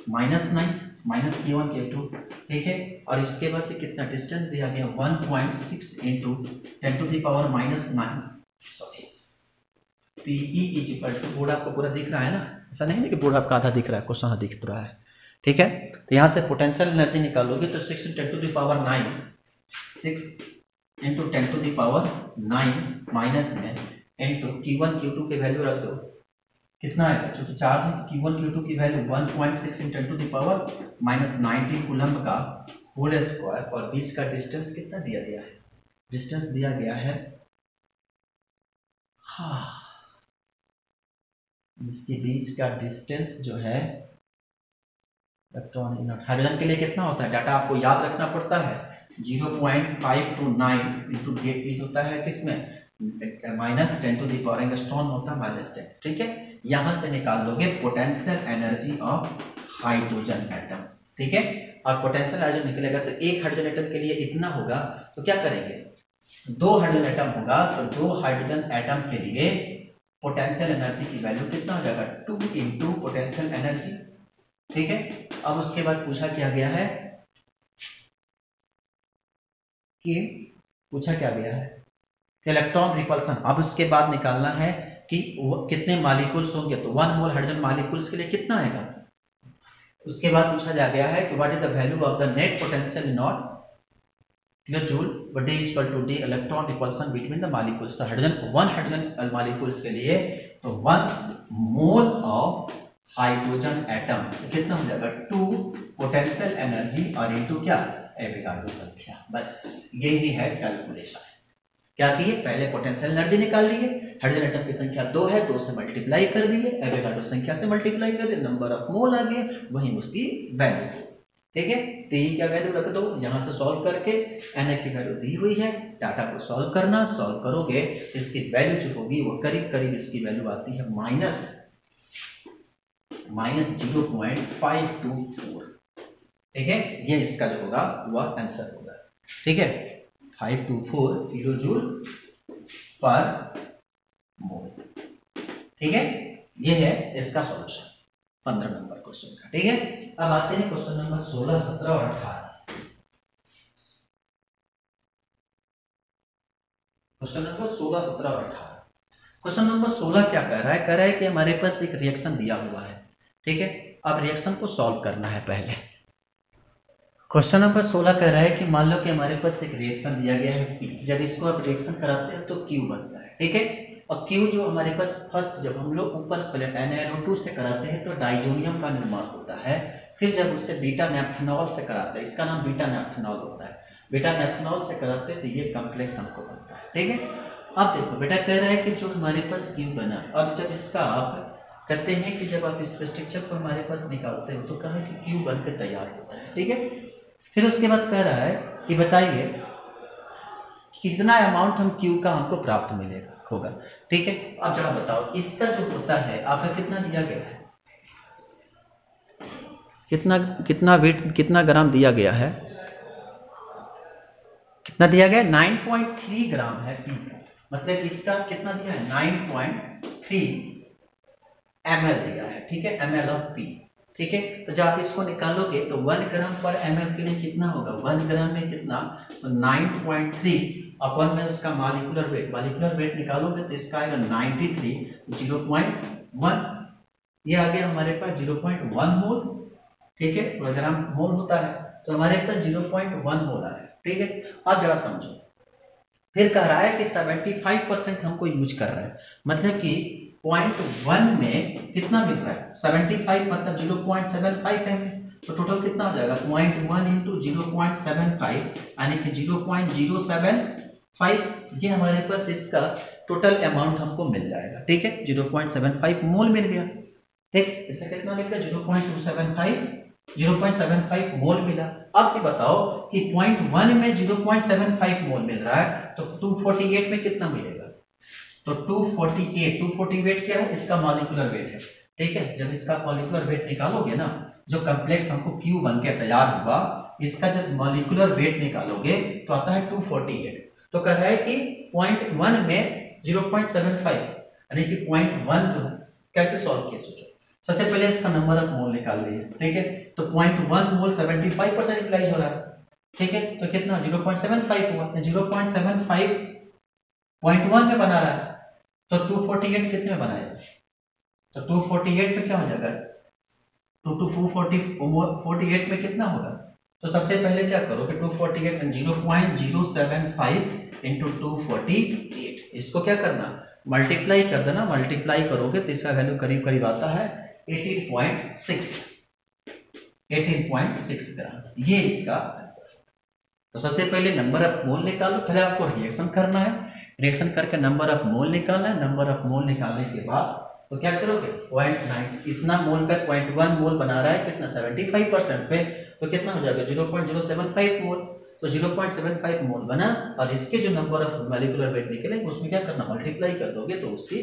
Speaker 1: -9 minus Q1 Q2। ठीक है, और इसके बाद से कितना डिस्टेंस दिया गया 1.6 × 10 to the power -9। Sorry, PE equal to, board आपको पूरा दिख रहा है ना, ऐसा नहीं है कि बोर्ड आपका आधा दिख रहा है, क्वेश्चन दिख रहा है। ठीक है, तो यहाँ से पोटेंशियल एनर्जी निकालोगे तो 6 × 10 to the power 9, 6 × 10 to the power 9 minus में इंटू Q1 Q2 की वैल्यू रख दो, कितना है, क्योंकि चार्ज है तो Q1 Q2 की value 1.6 × 10 to the power -19 coulomb का होल स्क्वायर, और बीच का डिस्टेंस कितना दिया गया है, डिस्टेंस दिया गया है, हाँ, इसके बीच का डिस्टेंस जो है इलेक्ट्रॉन इन हाइड्रोजन के लिए कितना होता है, डाटा आपको याद रखना पड़ता है, 0.529 इंटू गेट होता है किसमें -10 टू द पावर एंगस्ट्रॉन होता है -10। ठीक है, यहां से निकाल लोगे potential energy of hydrogen atom. ठीक है, और पोटेंशियल एनर्जी निकलेगा तो एक हाइड्रोजन एटम के लिए इतना होगा, तो क्या करेंगे, 2 हाइड्रोजन एटम होगा तो 2 हाइड्रोजन एटम के लिए पोटेंशियल एनर्जी की वैल्यू कितना हो जाएगा, 2 × पोटेंशियल एनर्जी। ठीक है, अब उसके बाद पूछा क्या गया है कि पूछा क्या गया है इलेक्ट्रॉन रिपल्सन। अब उसके बाद निकालना है कि कितने मॉलिक्यूल्स होंगे, तो 1 मोल हाइड्रोजन मॉलिक्यूल्स के लिए कितना आएगा। उसके बाद पूछा जा गया है कि what is the value of the net potential not kilojoule D equal to D electron repulsion between the molecules. तो हाइड्रोजन 1 हाइड्रोजन मॉलिक्यूल्स के लिए तो 1 मोल ऑफ हाइड्रोजन एटम कितना हो जाएगा 2 पोटेंशियल एनर्जी और इनटू क्या एवोगाड्रो संख्या। बस यही है कैलकुलेशन। क्या किए, पहले पोटेंशियल एनर्जी निकाल लिए, हाइड्रोजन एटम की संख्या 2 है, 2 से मल्टीप्लाई कर दिए, एवोगाड्रो संख्या से मल्टीप्लाई कर दिए, नंबर ऑफ मोल आ गया, वही उसकी वैल्यू। ठीक है, तो ये क्या वैल्यू रख दो, यहां से सॉल्व करके Na की वैल्यू दी हुई है, डाटा को सॉल्व करना, सॉल्व करोगे इसकी वैल्यू जो होगी वो करीब करीब इसकी वैल्यू आती है -0.524। ठीक है, ये इसका जो होगा वह आंसर होगा। ठीक है, 524 किलोजूल पर मोल। ठीक है, ये है इसका सॉल्यूशन 15 नंबर क्वेश्चन का। ठीक है, अब आते हैं क्वेश्चन नंबर 16, 17 और 18। क्वेश्चन नंबर 16, 17 और 18। क्वेश्चन नंबर 16 क्या कह रहा है, कह रहा है कि हमारे पास एक रिएक्शन दिया हुआ है। ठीक है, अब रिएक्शन को सॉल्व करना है पहले। क्वेश्चन नंबर 16 कह रहा है कि मान लो कि हमारे पास एक रिएक्शन दिया गया है P, जब इसको आप रिएक्शन कराते हैं तो Q बनता है। ठीक है, और Q जो हमारे पास फर्स्ट जब हम लोग ऊपर पहले NaNO2 से कराते हैं तो डाइजोनियम का निर्माण होता है, फिर जब उससे बीटा नैप्थेनॉल से कराते हैं, इसका नाम बीटा नैप्थेनॉल होता है, बीटा नैप्थेनॉल से कराते हैं तो ये कॉम्प्लेक्स हमको बनता है। ठीक है, अब देखो बेटा कह रहा है कि जो हमारे पास Q बना, अब जब इसका आप कहते हैं कि जब आप इस स्ट्रक्चर को हमारे पास निकालते हो तो कहें कि Q बन के तैयार होता है। ठीक है, फिर उसके बाद कह रहा है कि बताइए कितना अमाउंट हम Q का हमको प्राप्त मिलेगा होगा। ठीक है, अब जरा बताओ इसका जो होता है आपका कितना दिया गया है, कितना वेट, कितना ग्राम दिया गया है, कितना दिया गया 9.3 ग्राम है P का, मतलब इसका कितना दिया है 9.3 ml दिया है। ठीक है, ml ऑफ P। ठीक है, तो जब आप इसको निकालोगे तो 1 ग्राम पर ml के लिए कितना होगा, 1 ग्राम में कितना, तो 9.3 अपन में उसका मॉलिक्यूलर वेट निकालोगे तो इसका आएगा 93 0.1, ये आ गया हमारे पास 0.1 मोल। ठीक है, ग्राम मोल होता है तो हमारे पास 0.1 मोल आ रहा है। ठीक है, अब जरा समझो, फिर कह रहा है कि 75% हमको यूज कर रहा है, मतलब कि 0.1 में कितना मिल रहा है 75 मतलब 0.75 है, तो टोटल कितना हो जाएगा 0.1 इंटू 0.75 यानी कि 0.075, ये हमारे पास इसका टोटल अमाउंट हमको मिल जाएगा। ठीक है, 0.75 मोल मिल गया। ठीक, इससे कितना लिखा 0.75 मोल मिला। अब ये बताओ कि पॉइंट 1 में 0.75 मोल मिल रहा है तो 248 में कितना मिलेगा? तो 248 वेट क्या है? इसका मॉलिक्यूलर वेट है। ठीक है, जब इसका मॉलिक्यूलर वेट निकालोगे ना, जो कॉम्प्लेक्स हमको क्यू बन के तैयार हुआ, इसका जब मॉलिक्यूलर वेट निकालोगे तो आता है 248। तो कह रहा है कि पॉइंट 1 में 0.75 यानी कि पॉइंट 1 जो है कैसे सॉल्व किया सोचो। सबसे पहले इसका नंबर ऑफ मोल निकाल लिए। ठीक है, तो पॉइंट 1 मोल 75% यूटिलाइज हो रहा है। ठीक है, तो कितना 0.75 हुआ, 0.75 पॉइंट 1 में बना रहा है, तो 248 कितने में बनाएगा? तो 248 में क्या हो जाएगा? 248 में कितना होगा? तो सबसे पहले क्या करोगे, 248 में 0.075 इंटू 248, इसको क्या करना, मल्टीप्लाई कर देना। मल्टीप्लाई करोगे तो इसका वैल्यू करीब करीब आता है 18.6 ग्राम। ये इसका आंसर। तो सबसे पहले नंबर ऑफ मोल निकालो, पहले आपको रिएक्शन करना है, रिएक्शन करके नंबर ऑफ मोल निकालना है। नंबर ऑफ मोल निकालने के बाद तो क्या करोगे, 0.9 इतना मोल पे 0.1 मोल बना रहा है, कितना 75% पे, तो कितना हो जाएगा 0.075 मोल। तो 0.75 मोल बना और इसके जो नंबर ऑफ मॉलिक्यूलर वेट निकले उसमें क्या करना, मल्टीप्लाई कर दोगे तो उसकी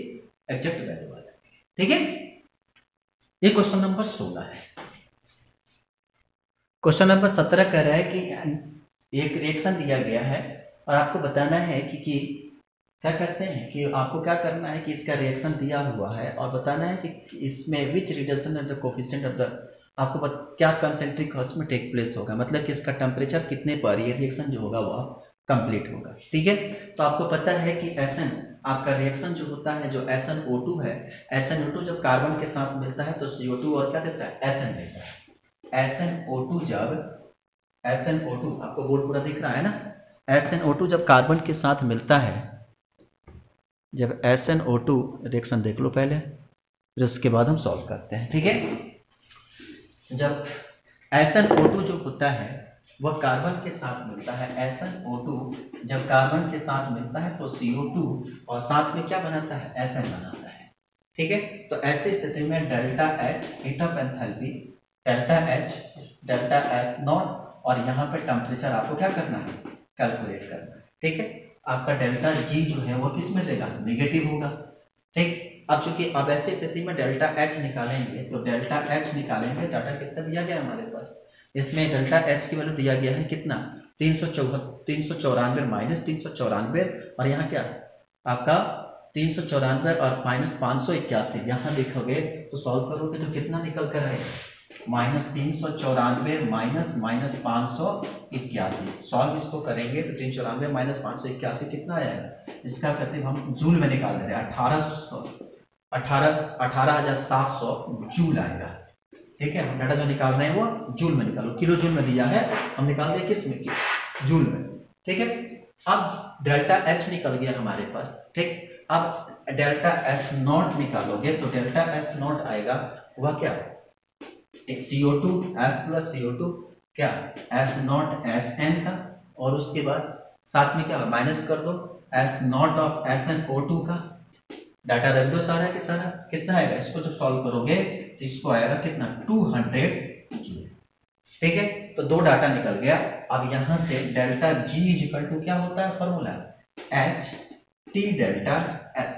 Speaker 1: एग्जैक्ट वैल्यू आ जाएगी। ठीक है, ये क्वेश्चन नंबर 16 है। क्वेश्चन नंबर 17 कह रहा है कि एक रिएक्शन दिया गया है और आपको बताना है कि क्या कहते हैं कि आपको क्या करना है कि इसका रिएक्शन दिया हुआ है और बताना है कि इसमें which reduction of the coefficient of the, आपको क्या कंसेंट्रिक क्रॉस में टेक प्लेस होगा, मतलब कि इसका टेम्परेचर कितने पर ये रिएक्शन जो होगा वह कंप्लीट होगा। ठीक है, तो आपको पता है कि एसएन आपका रिएक्शन जो होता है, जो SnO2 है, SnO2 जब कार्बन के साथ मिलता है तो CO2 और क्या देता है, SN देता है। SnO2 जब SnO2 आपको बोर्ड पूरा दिख रहा है ना, SnO2 जब कार्बन के साथ मिलता है, जब SnO2 रिएक्शन देख लो पहले, फिर उसके बाद हम सॉल्व करते हैं। ठीक है, जब SnO2 जो होता है वह कार्बन के साथ मिलता है, SnO2 जब कार्बन के साथ मिलता है तो CO2 और साथ में क्या बनाता है, SN बनाता है। ठीक है, तो ऐसी स्थिति में delta H heat of enthalpy, delta H delta S not और यहाँ पे टेम्परेचर आपको क्या करना है, कैलकुलेट करना है। ठीक है, आपका डेल्टा G जो है वो किस में देगा, नेगेटिव होगा। ठीक, अब चूंकि अब ऐसी स्थिति में डेल्टा H निकालेंगे तो डेल्टा H निकालेंगे, डाटा कितना दिया गया हमारे पास, इसमें डेल्टा H की वैल्यू दिया गया है कितना, 394 माइनस 394 और यहाँ क्या आपका 394 और माइनस 581, यहाँ लिखोगे तो सॉल्व करोगे तो कितना निकल कर आएगा, -394 माइनस 581। सॉल्व इसको करेंगे तो 394 माइनस 581 कितना आएगा, इसका कहते हैं हम जूल में निकाल दे रहे हैं, 18,700 जूल आएगा। ठीक है, हम डाटा जो निकाल रहे हैं वो जूल में निकालो, किलो जूल में दिया है, हम निकाल दें किस में, जूल में। ठीक है, अब डेल्टा H निकल गया हमारे पास। ठीक, अब डेल्टा S नॉट निकालोगे तो डेल्टा S नॉट आएगा वह क्या, एक CO2 S प्लस CO2 क्या S नॉट SN का, और उसके बाद साथ में क्या माइनस कर दो S नॉट ऑफ SnO2 का। डाटा रख दो सारा के सारा, कितना आएगा, इसको जब सॉल्व करोगे तो इसको आएगा कितना 200 जूल। ठीक है, तो दो डाटा निकल गया। अब यहां से डेल्टा G इक्वल टू क्या होता है formula, H T delta S।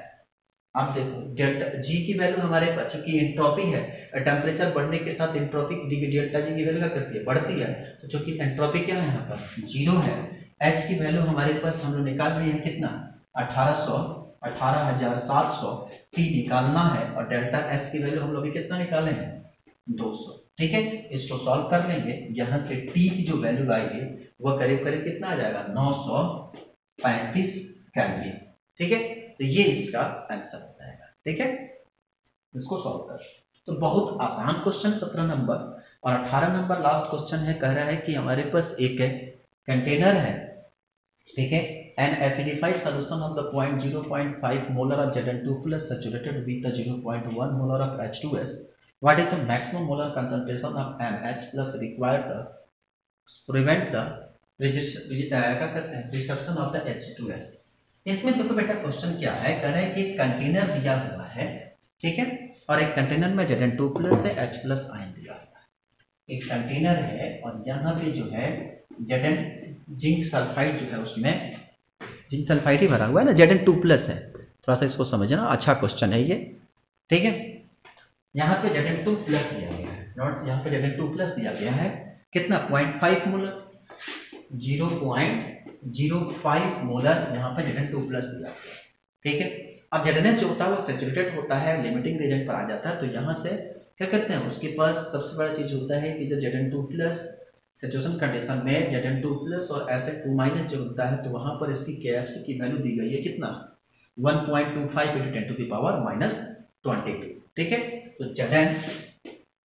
Speaker 1: अब देखो डेल्टा G की वैल्यू हमारे पास चूंकि एंट्रोपी है, टेम्परेचर बढ़ने के साथ एंट्रोपी डेल्टा G की वैल्यू क्या करती है, बढ़ती है, तो चूंकि एंट्रोपी क्या है यहाँ पर 0 है, H की वैल्यू हमारे पास हम लोग निकाल रहे हैं कितना 18,700 T निकालना है और डेल्टा S की वैल्यू हम लोग कितना निकाले हैं 200। ठीक है, इसको सॉल्व कर लेंगे, यहाँ से T की जो वैल्यू आएगी वह करीब करीब कितना आ जाएगा 935 कैलोरी। ठीक है, तो ये इसका आंसर हो जाएगा। ठीक है, इसको सॉल्व कर, तो बहुत आसान क्वेश्चन 17 नंबर और 18 नंबर लास्ट क्वेश्चन है। कह रहा है कि हमारे पास एक कंटेनर है, ठीक है, an acidified solution of the 0.05 molar of Zn2 plus saturated with the 0.1 molar of H2S. What is the maximum molar concentration of MH plus required to prevent the resorption of the H2S? इसमें देखो बेटा question क्या है, कह रहे हैं कि container दिया हुआ है, ठीक है, और एक कंटेनर में Zn2 प्लस है, H प्लस आयन दिया हुआ है। एक कंटेनर है और यहाँ पे जो है Zn जिंक सल्फाइड जो है उसमें जिंक सल्फाइड ही भरा हुआ है ना, Zn2 प्लस है। थोड़ा सा इसको समझना, अच्छा क्वेश्चन है ये, ठीक है। यहाँ पे Zn2 प्लस दिया गया है, नॉट यहाँ पे Zn2 प्लस दिया गया है कितना 0.5 मोलर, 0.05 मोलर यहाँ पे Zn2 प्लस दिया गया है, ठीक है। अब Zns जो होता है वो सैचुरेटेड होता है, लिमिटिंग रीजन पर आ जाता है, तो यहाँ से क्या करते हैं, उसके पास सबसे बड़ा चीज होता है कि जब Zn2 प्लस सैचुरेशन कंडीशन में Zn2 प्लस और Sn2 माइनस जो होता है, तो वहां पर इसकी KFC की वैल्यू दी गई है कितना 1.25 × 10⁻22, ठीक है। तो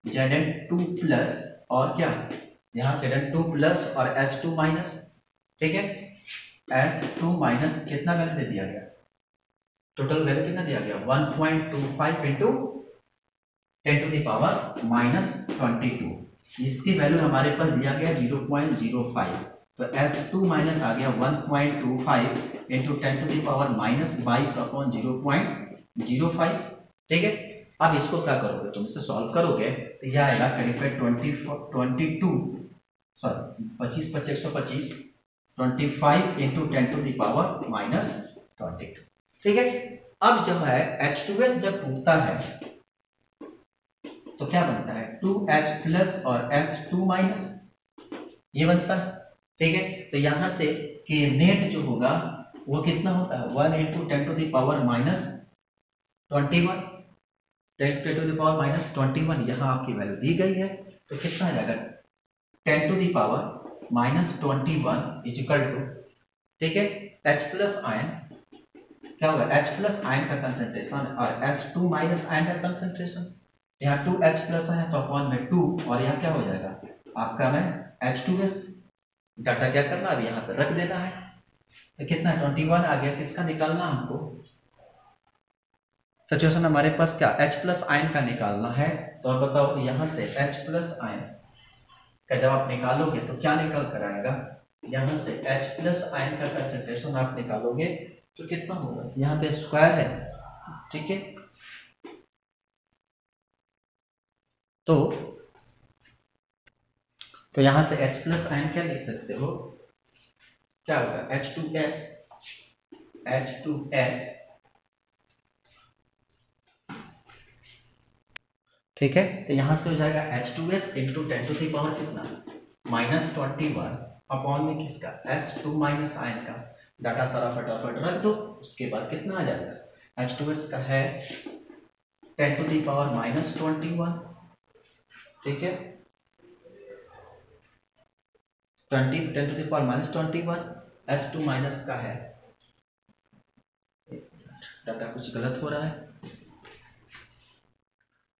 Speaker 1: Zn2 प्लस और क्या यहाँ Zn2 प्लस और S2 माइनस, ठीक है। S2 माइनस कितना वैल्यू दे दिया गया, टोटल वैल्यू कितना दिया गया 1.25 × 10⁻22, इसकी वैल्यू हमारे पास दिया गया 0.05, तो S2 माइनस आ गया 1.25 × 10⁻22/0.05, ठीक है। अब इसको क्या करोगे तुम, इसे सॉल्व करोगे तो यह आएगा करीब 25 × 125 25 × 10⁻22, ठीक है। अब जब है H2S जब टूटता है तो क्या बनता है 2H प्लस और S2 माइनस, ये बनता है, ठीक है। तो यहां से कि नेट जो होगा वो कितना होता है 1 × 10⁻21 यहाँ आपकी वैल्यू दी गई है, तो कितना आ जाएगा 10⁻21 इक्वल टू, ठीक है। H प्लस आयन क्या होगा, H प्लस आयन का कंसंट्रेशन और S2 माइनस आयन का कंसंट्रेशन, यहाँ 2H प्लस आयन तो अपॉन में 2 और यहाँ क्या हो जाएगा आपका में H2S, डाटा क्या करना अब यहाँ पर रख देना है, तो कितना 21 आ गया, किसका निकालना हमको सिचुएशन हमारे पास क्या H प्लस आयन का निकालना है, तो अब बताओ यहाँ से H प्लस आयन का जब आप निकालोगे तो क्या निकल कर आएगा, यहाँ से H प्लस आयन का कंसंट्रेशन आप निकालोगे तो कितना होगा, यहाँ पे स्क्वायर है, ठीक है। तो यहाँ से H प्लस आयन क्या लिख सकते हो, क्या होगा H2S, ठीक है। तो यहां से हो जाएगा H2S × 10⁻ कितना -21 अपॉन में किसका S2 माइनस आयन का, डाटा सारा फटाफट रख दो, उसके बाद कितना आ जाएगा H2S का है 10⁻21, ठीक है 10⁻21, S2 माइनस का है, डाटा कुछ गलत हो रहा है,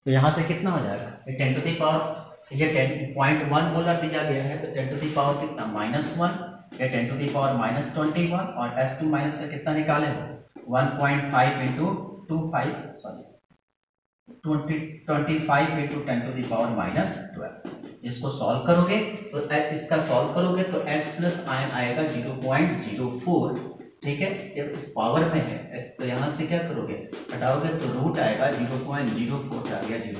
Speaker 1: तो यहां से कितना हो जाएगा 10⁻, ये 10.1 मोलर दिया गया है, तो 10⁻ कितना -1 या 10⁻21 और S2 माइनस का कितना निकाले हो 1.5 × 25 10⁻12, इसको सॉल्व करोगे तो इसका सॉल्व करोगे तो H प्लस आयन आएगा 0.04, ठीक है। ये पावर में है तो यहां से क्या करोगे हटाओगे तो रूट आएगा 0.04 आ गया 0.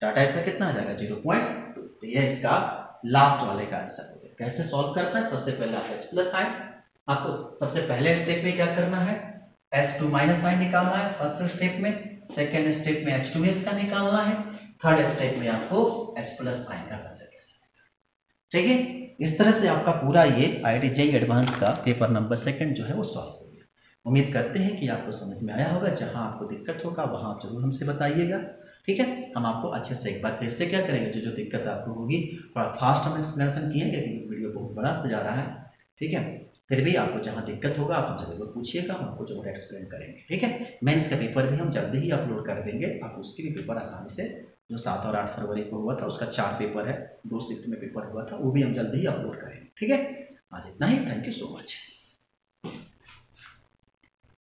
Speaker 1: डाटा इसका कितना आ जाएगा 0. तो ये इसका लास्ट वाले का आंसर हो गया। कैसे सॉल्व करना है, सबसे पहले आप H प्लस आयन, आपको सबसे पहले स्टेप में क्या करना है S2 माइनस आयन निकालना है फर्स्ट स्टेप में, सेकेंड स्टेप में H2S का निकालना है, थर्ड स्टेप में आपको H प्लस आयन का कंसंट्रेशन, ठीक है। इस तरह से आपका पूरा ये IIT JEE एडवांस का पेपर नंबर 2 जो है वो सॉल्व हो गया। उम्मीद करते हैं कि आपको समझ में आया होगा, जहां आपको दिक्कत होगा वहां आप जरूर हमसे बताइएगा, ठीक है। हम आपको अच्छे से एक बार फिर से क्या करेंगे, जो जो दिक्कत आपको होगी थोड़ा फास्ट हम एक्सप्लेनेशन किए क्योंकि वीडियो बहुत बड़ा हो जा रहा है, ठीक है। फिर भी आपको जहाँ दिक्कत होगा आप हमसे जरूर पूछिएगा, हम आपको जरूर एक्सप्लेन करेंगे, ठीक है। मेंस का पेपर भी हम जल्दी ही अपलोड कर देंगे, आप उसके भी पेपर आसानी से, जो 7 और 8 फरवरी को हुआ था उसका 4 पेपर है, 2 शिफ्ट में पेपर हुआ था, वो भी हम जल्दी ही अपलोड करेंगे, ठीक है। आज इतना ही, थैंक यू सो मच।